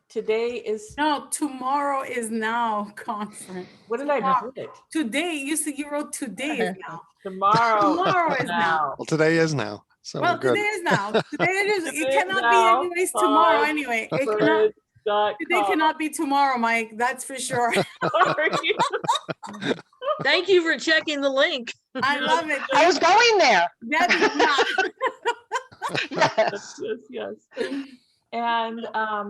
Today is no. Tomorrow is now conference. What did I put? Today. You wrote today is now. Tomorrow is now. Well, today is now. So today is now. Today it is. It cannot be anyways tomorrow anyway. Today cannot be tomorrow, Mike. That's for sure. Thank you for checking the link. I love it. I was going there. That is not. Yes. Yes. And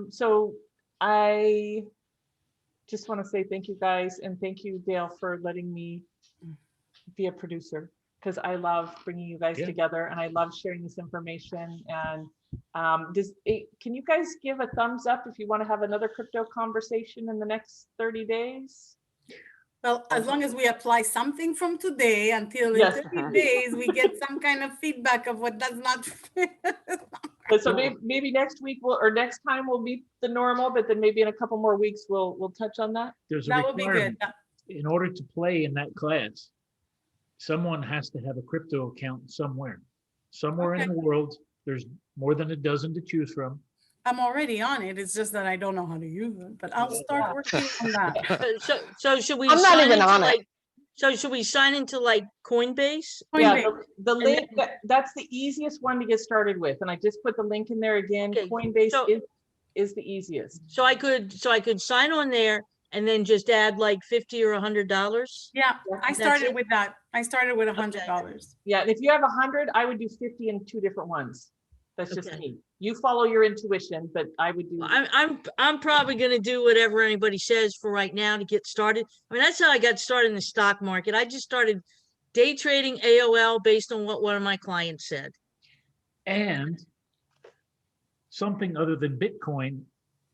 so I just want to say thank you guys, and thank you, Dale, for letting me be a producer, because I love bringing you guys Yeah. together, and I love sharing this information. And can you guys give a thumbs up if you want to have another crypto conversation in the next 30 days? Well, as long as we apply something from today until in Yes. 30 days, we get some kind of feedback of what does not. But so maybe next week or next time will be the normal, but then maybe in a couple more weeks we'll touch on that. There's a That would be good. requirement. In order to play in that class, someone has to have a crypto account somewhere. Somewhere in Okay. the world, there's more than a dozen to choose from. I'm already on it. It's just that I don't know how to use it, but I'll start working on that. So should we I'm not sign even into on it. like, so should we sign into like Coinbase? Yeah, Coinbase. the And link, that's the easiest one to get started with. And I just put the link in there again. Okay, Coinbase so- is the easiest. So I could sign on there and then just add like $50 or $100. Yeah, I That's started it? with that. I started with $100. Yeah, and if you have 100, I would do 50 in 2 different ones. That's just Okay. me. You follow your intuition, but I would do. I'm probably gonna do whatever anybody says for right now to get started. I mean, that's how I got started in the stock market. I just started day trading AOL based on what one of my clients said. And something other than Bitcoin,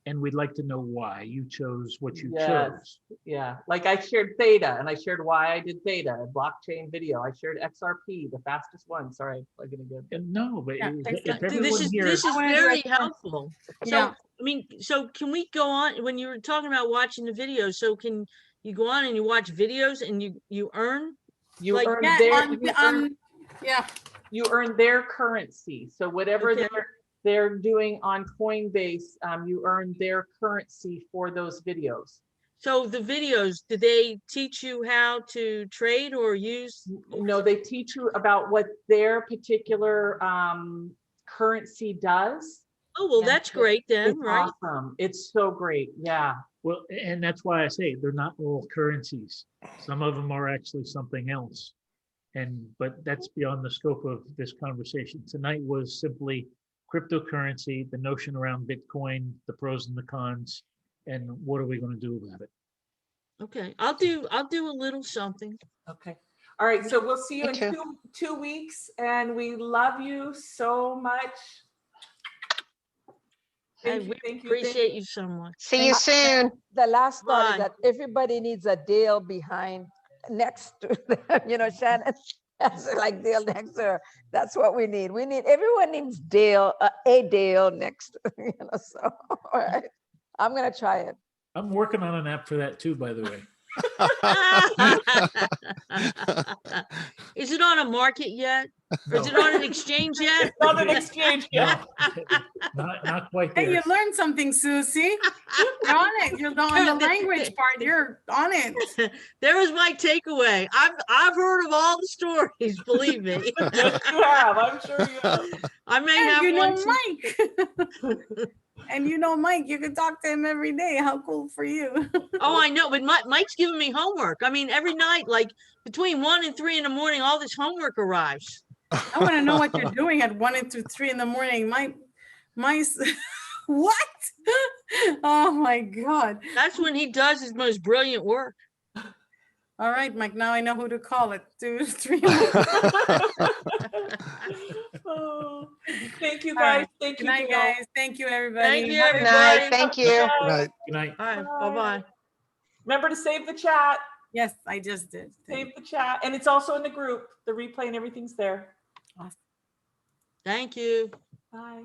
and we'd like to know why you chose what you Yes. chose. Yeah, like I shared theta, and I shared why I did theta, a blockchain video. I shared XRP, the fastest one. Sorry, I'm plugging again. And no, but Yeah, if thanks, if Doug. everyone here, This is I wanna do very it. helpful. So, Yeah. I mean, so can we go on, when you were talking about watching the videos, so can you go on and you watch videos and you earn? You Like- earn Yeah, their yeah, you earn their currency. So whatever Okay. they're doing on Coinbase, you earn their currency for those videos. So the videos, do they teach you how to trade or use? No, they teach you about what their particular currency does. Oh, well, And that's great then, It's right? awesome. It's so great. Yeah. well, and that's why I say they're not all currencies. Some of them are actually something else. But that's beyond the scope of this conversation. Tonight was simply cryptocurrency, the notion around Bitcoin, the pros and the cons, and what are we going to do about it? Okay, I'll do a little something. Okay. All right. So we'll see you Me in two weeks, and we love you so much. Thank you. Thank you. Appreciate you so much. See you soon. The last thought is Bye. that everybody needs a Dale behind, next to them, Shannon. That's like Dale next to her. That's what we need. Everyone needs Dale, a Dale next, so, all right. I'm gonna try it. I'm working on an app for that too, by the way. Is it on a market yet? Or is it on an exchange yet? It's not an exchange yet. No, not quite Hey, you there. learned something, Susie. You're on it. You're on the language part. You're on it. There was my takeaway. I've heard of all the stories, believe me. Yes, you have. I'm sure you have. I may And have you know one. Mike. And you know Mike, you can talk to him every day. How cool for you. Oh, I know, but Mike's giving me homework. I mean, every night, like between 1 and 3 in the morning, all this homework arrives. I want to know what you're doing at 1 and 3 in the morning. My what? Oh my God. That's when he does his most brilliant work. All right, Mike, now I know who to call at 2, 3. Oh, thank you, All right. guys. Thank Good you, night, Dale. guys. Thank you, everybody. Thank you, Good night. everybody. Thank you. Good night. Good night. All right, Bye. bye-bye. Remember to save the chat. Yes, I just did. Thank Save the chat. And it's also in the group. The replay and everything's there. Thank you. Bye.